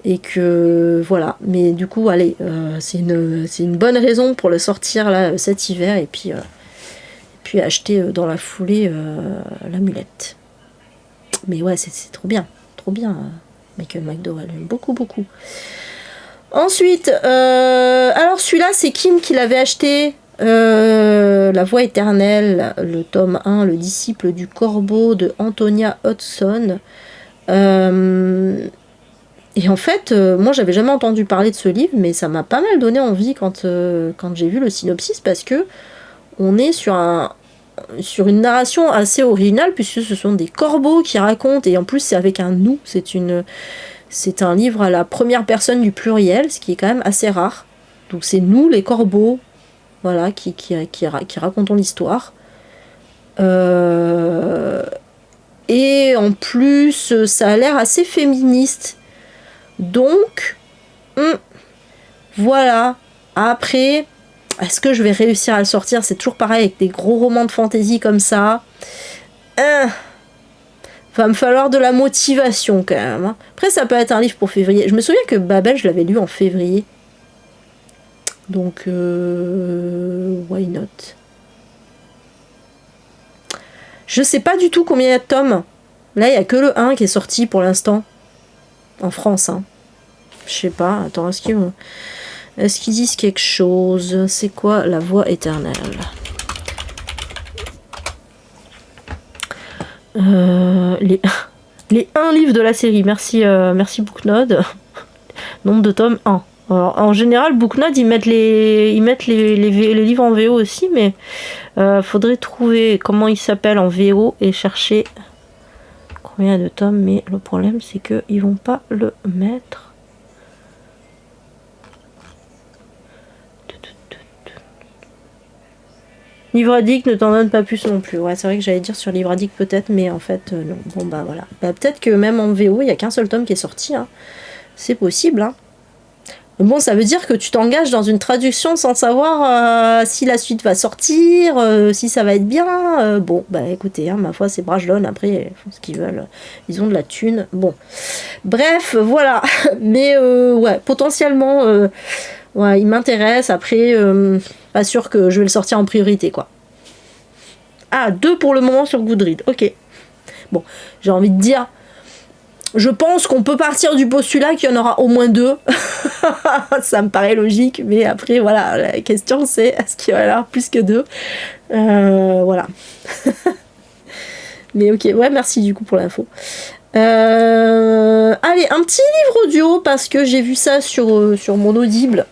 Et que voilà. Mais du coup, allez, c'est une bonne raison pour le sortir là cet hiver et puis acheter dans la foulée l'amulette. Mais ouais, c'est trop bien, Michael McDowell, j'aime beaucoup. Ensuite, alors celui-là, c'est Kim qui l'avait acheté. La voix éternelle, le tome 1, le disciple du corbeau de Antonia Hudson. Et en fait, moi j'avais jamais entendu parler de ce livre, mais ça m'a pas mal donné envie quand j'ai vu le synopsis, parce que on est sur une narration assez originale, puisque ce sont des corbeaux qui racontent, et en plus c'est avec un nous, c'est un livre à la première personne du pluriel, ce qui est quand même assez rare. Donc c'est nous les corbeaux, voilà, qui racontons l'histoire. Et en plus, ça a l'air assez féministe. Donc, voilà. Après, est-ce que je vais réussir à le sortir? C'est toujours pareil avec des gros romans de fantasy comme ça. Va me falloir de la motivation quand même. Hein. Après, ça peut être un livre pour février. Je me souviens que Babel, je l'avais lu en février. Donc, why not? Je sais pas du tout combien il y a de tomes. Là, il y a que le 1 qui est sorti pour l'instant. En France, hein. Je sais pas. Attends, est-ce qu'ils disent quelque chose? C'est quoi la voix éternelle? Les 1 livres de la série. Merci Booknode. Nombre de tomes 1. Alors, en général, Booknode, ils mettent les livres en VO aussi, mais faudrait trouver comment ils s'appellent en VO et chercher combien de tomes. Mais le problème, c'est qu'ils vont pas le mettre. Livre Addict ne t'en donne pas plus non plus. Ouais, c'est vrai que j'allais dire sur Livre Addict peut-être, mais en fait, non. Bon, bah voilà. Bah, peut-être que même en VO, il n'y a qu'un seul tome qui est sorti. Hein. C'est possible. Hein. Bon, ça veut dire que tu t'engages dans une traduction sans savoir si la suite va sortir, si ça va être bien. Bon, bah écoutez, hein, ma foi, c'est Brajlon. Après, ils font ce qu'ils veulent. Ils ont de la thune. Bon. Bref, voilà. Mais ouais, potentiellement, ouais, il m'intéresse. Après, pas sûr que je vais le sortir en priorité, quoi. Ah, 2 pour le moment sur Goodreads. Ok. Bon, j'ai envie de dire... Je pense qu'on peut partir du postulat qu'il y en aura au moins 2. Ça me paraît logique, mais après, voilà, la question c'est est-ce qu'il y en aura plus que 2 voilà. Mais ok, ouais, merci du coup pour l'info. Allez, un petit livre audio, parce que j'ai vu ça sur mon Audible.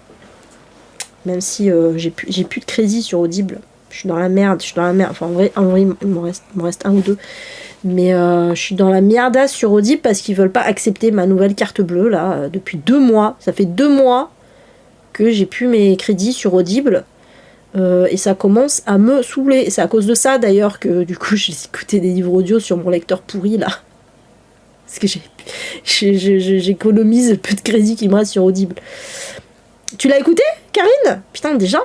Même si j'ai plus de crédit sur Audible. Je suis dans la merde. Enfin, en vrai il m'en reste 1 ou 2. Mais je suis dans la mierdasse sur Audible parce qu'ils veulent pas accepter ma nouvelle carte bleue là depuis 2 mois. Ça fait 2 mois que j'ai plus mes crédits sur Audible et ça commence à me saouler. C'est à cause de ça d'ailleurs que du coup j'ai écouté des livres audio sur mon lecteur pourri là. Parce que j'économise peu de crédits qui me restent sur Audible. Tu l'as écouté, Karine? Putain, déjà.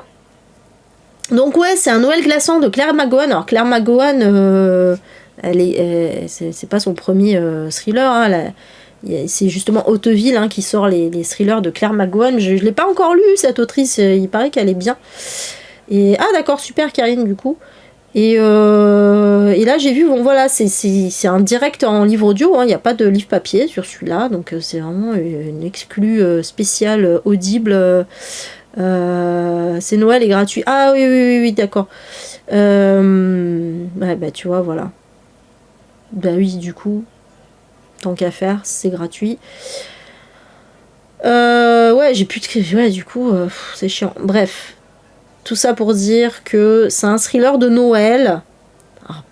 Donc ouais, c'est un Noël glaçant de Claire McGowan. Alors Claire McGowan... c'est pas son premier thriller, hein, c'est justement Hauteville hein, qui sort les thrillers de Claire McGowan. Je l'ai pas encore lu cette autrice, il paraît qu'elle est bien. Et ah d'accord, super Karine du coup. Et là j'ai vu, bon voilà, c'est un direct en livre audio, il n'y a pas de livre papier sur celui-là, donc c'est vraiment une exclue spéciale audible. C'est Noël et gratuit. Ah oui, d'accord. Ouais, bah tu vois, voilà. Bah oui, du coup, tant qu'à faire, c'est gratuit. Ouais, j'ai plus de... Ouais, du coup, c'est chiant. Bref, tout ça pour dire que c'est un thriller de Noël. Alors,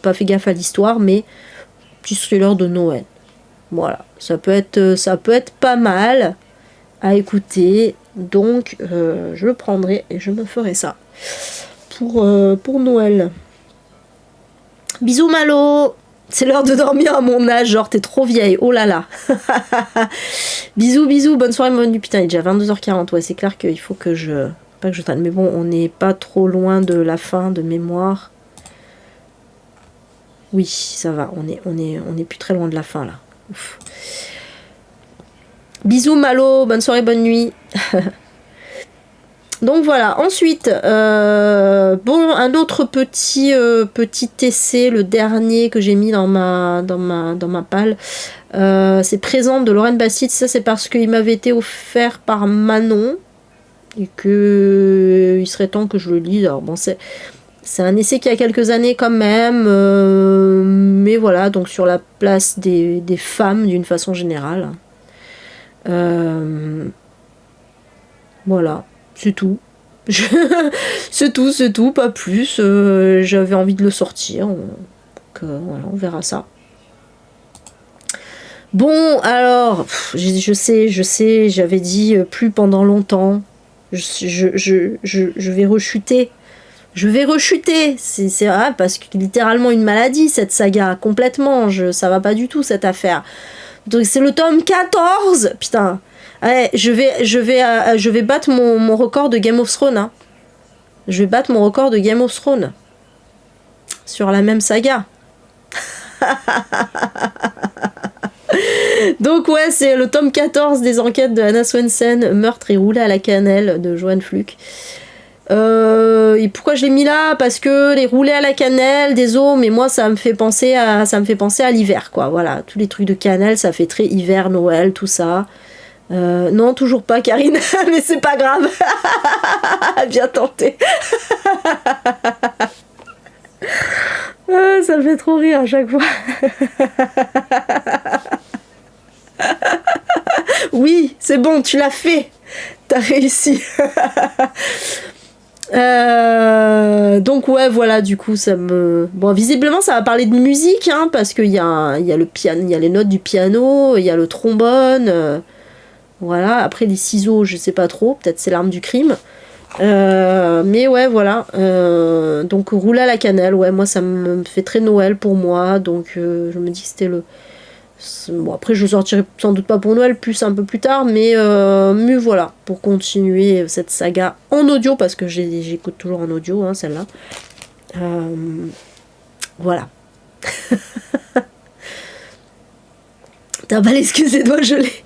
pas fait gaffe à l'histoire, mais petit thriller de Noël. Voilà, ça peut être pas mal à écouter. Donc, je le prendrai et je me ferai ça pour Noël. Bisous Malo, c'est l'heure de dormir à mon âge, genre t'es trop vieille, oh là là. Bisous, bonne soirée, bonne nuit. Putain, il est déjà 22h40, ouais, c'est clair qu'il faut que je... Pas que je traîne, mais bon, on n'est pas trop loin de la fin de mémoire. Oui, ça va, on est plus très loin de la fin là. Ouf. Bisous Malo, bonne soirée, bonne nuit. Donc voilà, ensuite, un autre petit essai, le dernier que j'ai mis dans ma palle, c'est Présente de Lorraine Bassett. Ça c'est parce qu'il m'avait été offert par Manon et que il serait temps que je le lise. Alors bon, c'est un essai qui a quelques années quand même, mais voilà, donc sur la place des femmes d'une façon générale. Voilà. C'est tout. C'est tout, pas plus. J'avais envie de le sortir. Donc voilà, on verra ça. Bon, alors, je sais, j'avais dit plus pendant longtemps. Je vais rechuter. C'est vrai, parce que littéralement une maladie, cette saga, complètement. Ça va pas du tout, cette affaire. Donc c'est le tome 14. Putain. Ouais, je vais battre mon record de Game of Thrones. Hein. Je vais battre mon record de Game of Thrones. Sur la même saga. Donc ouais, c'est le tome 14 des enquêtes de Anna Swensen, Meurtre et roulé à la cannelle de Joanne Fluke. Et pourquoi je l'ai mis là? Parce que les roulés à la cannelle, désolé, mais moi ça me fait penser à l'hiver, quoi. Voilà, tous les trucs de cannelle, ça fait très hiver, Noël, tout ça. Non, toujours pas, Karine, mais c'est pas grave. Bien tenté. Ça me fait trop rire à chaque fois. Oui, c'est bon, tu l'as fait. T'as réussi. Donc ouais, voilà, du coup, ça me... Bon, visiblement, ça va parler de musique, hein, parce qu'il y a le piano, il y a les notes du piano, il y a le trombone, voilà. Après, les ciseaux, je sais pas trop, peut-être c'est l'arme du crime. Mais ouais, voilà. Donc, roule à la cannelle, ouais, moi, ça me fait très Noël pour moi, donc je me dis que c'était le... Bon, après, je le sortirai sans doute pas pour Noël, plus un peu plus tard, mais voilà, pour continuer cette saga en audio, parce que j'écoute toujours en audio, hein, celle-là. Voilà. T'as pas l'excuse des doigts gelés.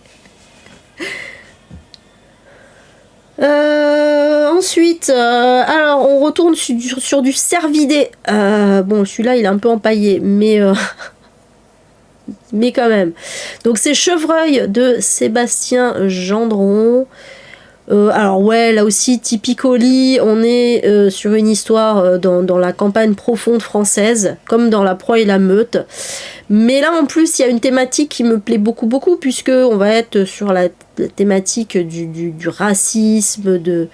Ensuite, alors on retourne sur du cervidé. Bon, celui-là, il est un peu empaillé, mais quand même. Donc c'est Chevreuil de Sébastien Gendron. Alors ouais, là aussi, typically, on est sur une histoire dans la campagne profonde française, comme dans La Proie et la Meute. Mais là, en plus, il y a une thématique qui me plaît beaucoup, beaucoup, puisque on va être sur la thématique du racisme, de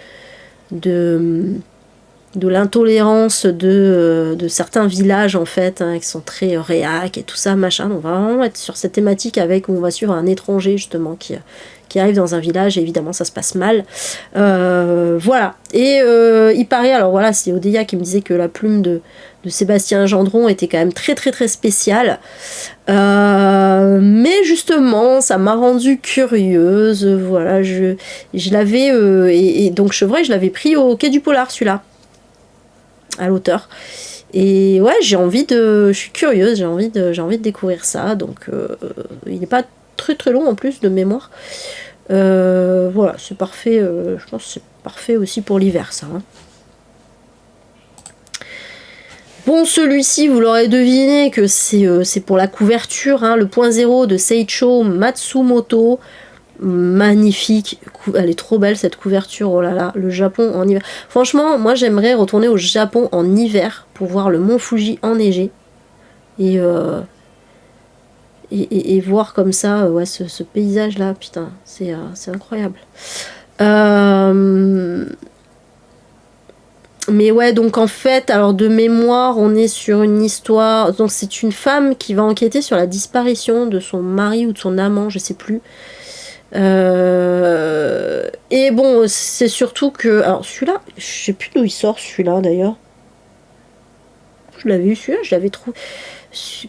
l'intolérance de certains villages, en fait, hein, qui sont très réac et tout ça, machin. On va vraiment être sur cette thématique où on va suivre un étranger, justement, qui arrive dans un village, et évidemment ça se passe mal. Voilà. Et il paraît, alors voilà, c'est Odeya qui me disait que la plume de Sébastien Gendron était quand même très très très spéciale. Mais justement, ça m'a rendue curieuse. Voilà, je l'avais... et donc Chevreuil, je l'avais pris au Quai du Polar, celui-là, à l'auteur. Et ouais, je suis curieuse, j'ai envie de découvrir ça. Donc il n'est pas très très long en plus de mémoire. Voilà, c'est parfait. Je pense que c'est parfait aussi pour l'hiver, ça. Hein. Bon, celui-ci, vous l'aurez deviné que c'est pour la couverture, hein, le point zéro de Seicho Matsumoto. Magnifique, elle est trop belle cette couverture, oh là là, le Japon en hiver. Franchement, moi j'aimerais retourner au Japon en hiver pour voir le mont Fuji enneigé et voir comme ça ouais, ce paysage là, putain, c'est incroyable. Mais ouais, donc en fait, alors de mémoire, on est sur une histoire, donc c'est une femme qui va enquêter sur la disparition de son mari ou de son amant, je sais plus. Et bon, c'est surtout que... Alors celui-là, je sais plus d'où il sort celui-là d'ailleurs. Je l'avais eu celui-là, je l'avais trouvé...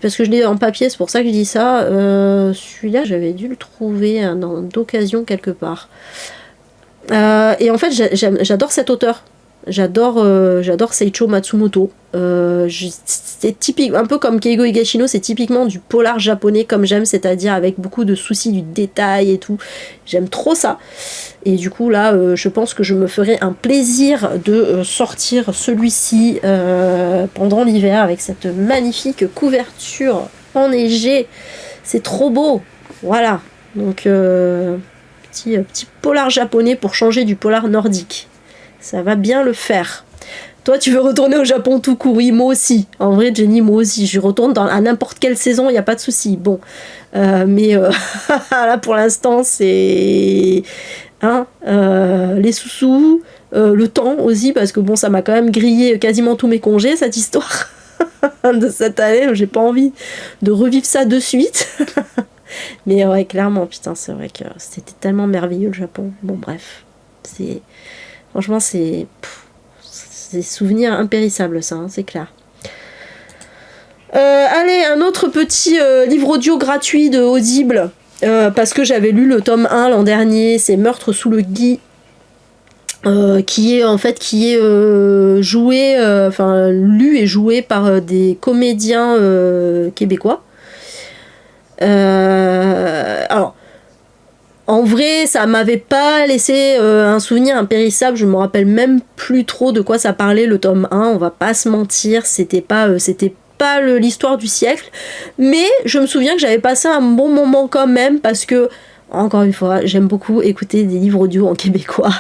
Parce que je l'ai en papier, c'est pour ça que je dis ça. Celui-là, j'avais dû le trouver d'occasion quelque part. Et en fait, j'adore cet auteur. J'adore Seicho Matsumoto. C'est typique, un peu comme Keigo Higashino, c'est typiquement du polar japonais comme j'aime, c'est-à-dire avec beaucoup de soucis du détail et tout. J'aime trop ça. Et du coup là, je pense que je me ferai un plaisir de sortir celui-ci pendant l'hiver avec cette magnifique couverture enneigée. C'est trop beau. Voilà. Donc petit polar japonais pour changer du polar nordique. Ça va bien le faire. Toi, tu veux retourner au Japon tout court? Oui, moi aussi. En vrai, Jenny, moi aussi. Je retourne à n'importe quelle saison, il n'y a pas de souci. Bon. Mais là, pour l'instant, c'est... Hein, les sous-sous, le temps aussi, parce que bon, ça m'a quand même grillé quasiment tous mes congés, cette histoire de cette année. J'ai pas envie de revivre ça de suite. Mais ouais, clairement, putain, c'est vrai que c'était tellement merveilleux, le Japon. Bon, bref. Franchement, c'est des souvenirs impérissables, ça, hein, c'est clair. Allez, un autre petit livre audio gratuit de Audible, parce que j'avais lu le tome 1 l'an dernier, c'est Meurtre sous le gui, qui est joué, lu et joué par des comédiens québécois. Alors, en vrai, ça m'avait pas laissé un souvenir impérissable. Je me rappelle même plus trop de quoi ça parlait le tome 1. On va pas se mentir, c'était pas l'histoire du siècle. Mais je me souviens que j'avais passé un bon moment quand même parce que, encore une fois, j'aime beaucoup écouter des livres audio en québécois.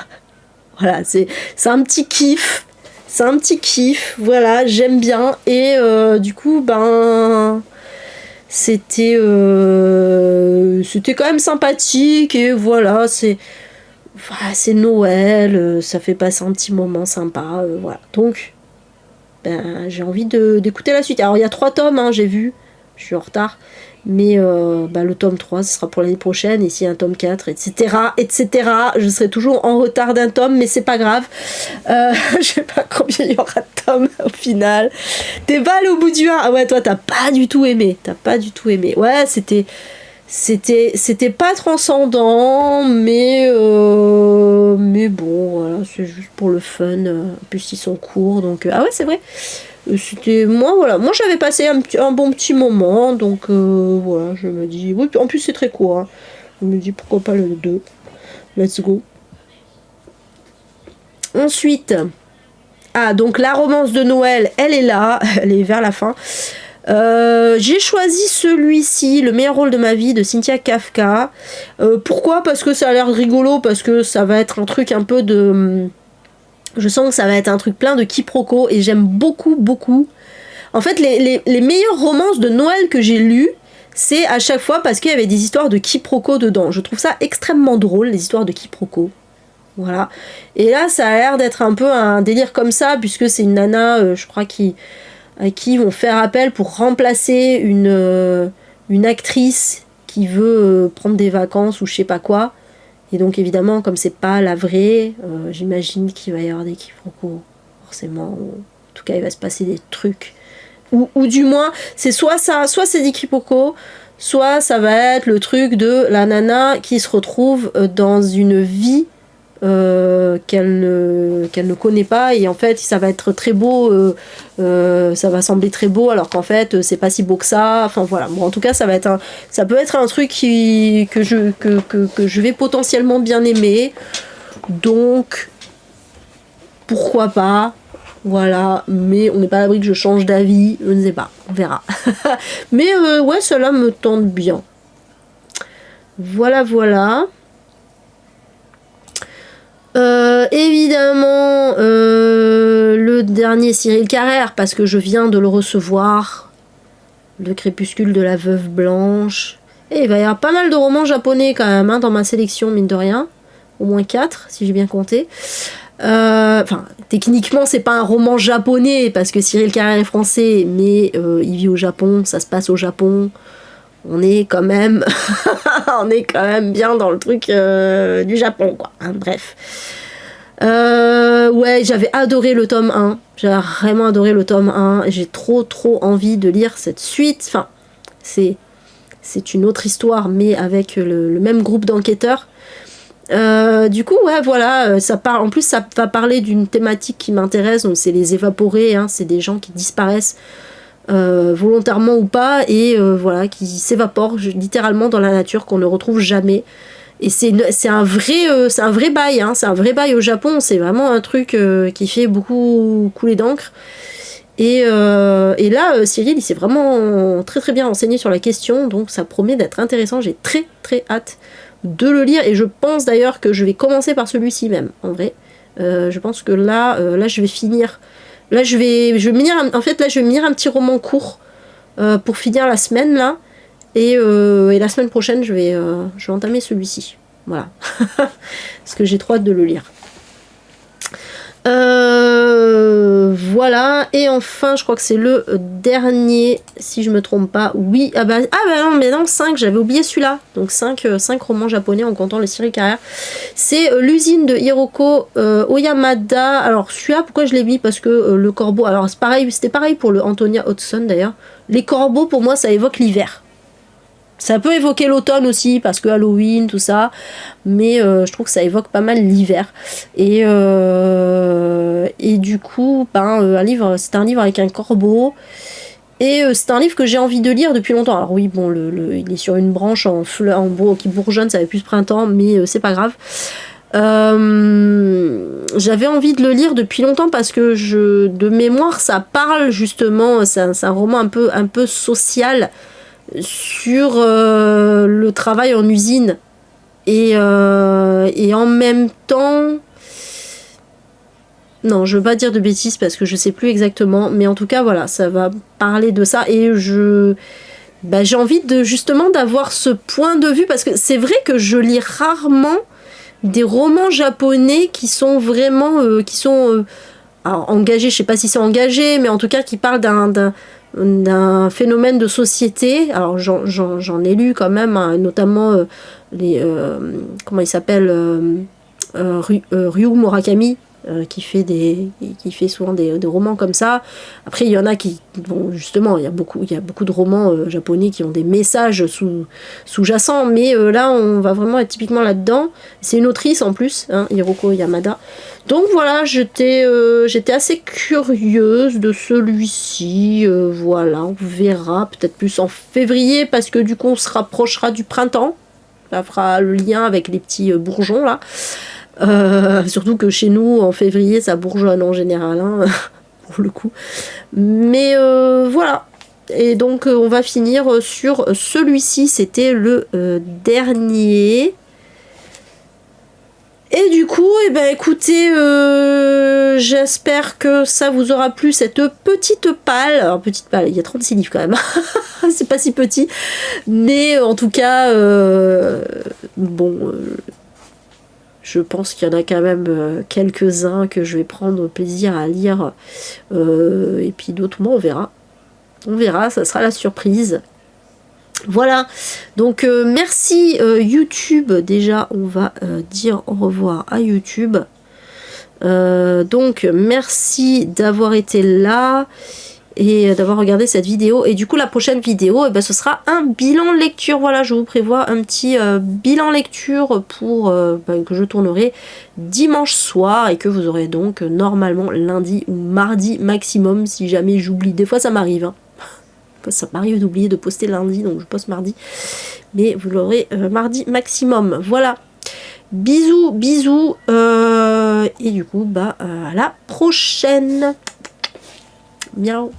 Voilà, c'est un petit kiff. Voilà, j'aime bien. Et du coup, C'était quand même sympathique et voilà, c'est Noël, ça fait passer un petit moment sympa, voilà. Donc, j'ai envie d'écouter la suite. Alors, il y a 3 tomes, hein, j'ai vu, je suis en retard, mais le tome 3, ce sera pour l'année prochaine, et s'il y a un tome 4, etc., etc., je serai toujours en retard d'un tome, mais c'est pas grave. Je sais pas combien il y aura de tomes au final. T'es pas allé au bout du 1. Ah ouais, toi, t'as pas du tout aimé. Ouais, c'était pas transcendant, mais bon, voilà, c'est juste pour le fun. En plus, ils sont courts, donc ah ouais, c'est vrai. C'était moi j'avais passé un bon petit moment, donc voilà, je me dis oui, en plus c'est très court, hein. Je me dis pourquoi pas le 2. Let's go. Ensuite, donc la romance de Noël, elle est là, elle est vers la fin. J'ai choisi celui-ci, Le meilleur rôle de ma vie, de Cynthia Kafka. Pourquoi ? Parce que ça a l'air rigolo, parce que ça va être un truc un peu de... Je sens que ça va être un truc plein de quiproquos, et j'aime beaucoup, beaucoup. En fait, les meilleures romances de Noël que j'ai lues, c'est à chaque fois parce qu'il y avait des histoires de quiproquos dedans. Je trouve ça extrêmement drôle, les histoires de quiproquos. Voilà. Et là, ça a l'air d'être un peu un délire comme ça, puisque c'est une nana, je crois, à qui ils vont faire appel pour remplacer une actrice qui veut prendre des vacances ou je sais pas quoi. Et donc évidemment, comme c'est pas la vraie, j'imagine qu'il va y avoir des quiproquos, forcément. En tout cas, il va se passer des trucs. Ou du moins, c'est soit c'est des quiproquos, soit ça va être le truc de la nana qui se retrouve dans une vie qu'elle ne connaît pas, et en fait ça va être très beau, ça va sembler très beau alors qu'en fait c'est pas si beau que ça. Enfin voilà, bon, en tout cas ça peut être un truc que je vais potentiellement bien aimer, donc pourquoi pas. Voilà, mais on n'est pas à l'abri que je change d'avis, je ne sais pas, on verra. Mais ouais, cela me tente bien. Voilà. Évidemment, le dernier Cyril Carrère, parce que je viens de le recevoir, Le crépuscule de la veuve blanche. Et il va y avoir pas mal de romans japonais quand même, hein, dans ma sélection, mine de rien. Au moins 4, si j'ai bien compté. Enfin, techniquement, c'est pas un roman japonais, parce que Cyril Carrère est français, mais il vit au Japon, ça se passe au Japon. On est quand même bien dans le truc du Japon, quoi. Hein, bref. Ouais, j'avais adoré le tome 1. J'ai vraiment adoré le tome 1. J'ai trop envie de lire cette suite. Enfin, c'est une autre histoire, mais avec le même groupe d'enquêteurs. Du coup, ouais, voilà, en plus, ça va parler d'une thématique qui m'intéresse, donc c'est les évaporés, hein, c'est des gens qui disparaissent volontairement ou pas, et voilà, qui s'évaporent littéralement dans la nature, qu'on ne retrouve jamais. Et c'est un vrai bail, hein, c'est un vrai bail au Japon, c'est vraiment un truc qui fait beaucoup couler d'encre. Et là, Cyril, il s'est vraiment très bien renseigné sur la question, donc ça promet d'être intéressant. J'ai très hâte de le lire, et je pense d'ailleurs que je vais commencer par celui-ci même, en vrai. Je pense que là je vais finir. Là, je vais me lire un petit roman court pour finir la semaine, là. Et la semaine prochaine, je vais entamer celui-ci. Voilà. Parce que j'ai trop hâte de le lire. Voilà. Et enfin, je crois que c'est le dernier, si je me trompe pas. Oui. Non, 5, j'avais oublié celui-là. Donc 5 romans japonais en comptant le Cyril Carrère. C'est L'usine de Hiroko Oyamada. Alors celui-là, pourquoi je l'ai mis ? Parce que le corbeau, alors c'est pareil, c'était pareil pour le Antonia Hudson d'ailleurs. Les corbeaux, pour moi, ça évoque l'hiver. Ça peut évoquer l'automne aussi, parce que Halloween, tout ça, mais je trouve que ça évoque pas mal l'hiver. Et du coup, c'est un livre avec un corbeau, et c'est un livre que j'ai envie de lire depuis longtemps. Alors oui, bon, il est sur une branche en bois qui bourgeonne, ça fait plus printemps, mais c'est pas grave. J'avais envie de le lire depuis longtemps parce que de mémoire, ça parle justement, c'est un roman un peu social, sur le travail en usine, et en même temps, non, je veux pas dire de bêtises parce que je sais plus exactement, mais en tout cas voilà, ça va parler de ça, et j'ai envie de justement d'avoir ce point de vue, parce que c'est vrai que je lis rarement des romans japonais qui sont vraiment alors, engagés, je sais pas si c'est engagé, mais en tout cas qui parlent d'un phénomène de société. Alors j'en ai lu quand même, hein, notamment comment il s'appelle, Ryu Murakami, qui fait souvent des romans comme ça. Après il y en a qui, bon, justement il y a beaucoup de romans japonais qui ont des messages sous-jacents, mais là on va vraiment être typiquement là-dedans. C'est une autrice en plus, hein, Hiroko Yamada. Donc voilà, j'étais assez curieuse de celui-ci. Voilà, on verra peut-être plus en février, parce que du coup on se rapprochera du printemps. Ça fera le lien avec les petits bourgeons là. Surtout que chez nous, en février, ça bourgeonne en général, hein, pour le coup. Mais voilà. Et donc, on va finir sur celui-ci. C'était le dernier. Et du coup, écoutez, j'espère que ça vous aura plu, cette petite palle. Alors, petite palle, il y a 36 livres quand même. C'est pas si petit. Mais en tout cas, je pense qu'il y en a quand même quelques-uns que je vais prendre plaisir à lire. Et puis d'autres, on verra. On verra, ça sera la surprise. Voilà. Donc merci YouTube. Déjà, on va dire au revoir à YouTube. Donc merci d'avoir été là et d'avoir regardé cette vidéo. Et du coup, la prochaine vidéo, ce sera un bilan lecture. Voilà, je vous prévois un petit bilan lecture pour que je tournerai dimanche soir, et que vous aurez donc normalement lundi ou mardi maximum, si jamais j'oublie. Des fois, ça m'arrive, hein. Ça m'arrive d'oublier de poster lundi, donc je poste mardi. Mais vous l'aurez mardi maximum. Voilà. Bisous, bisous. Et du coup, à la prochaine. Miaou.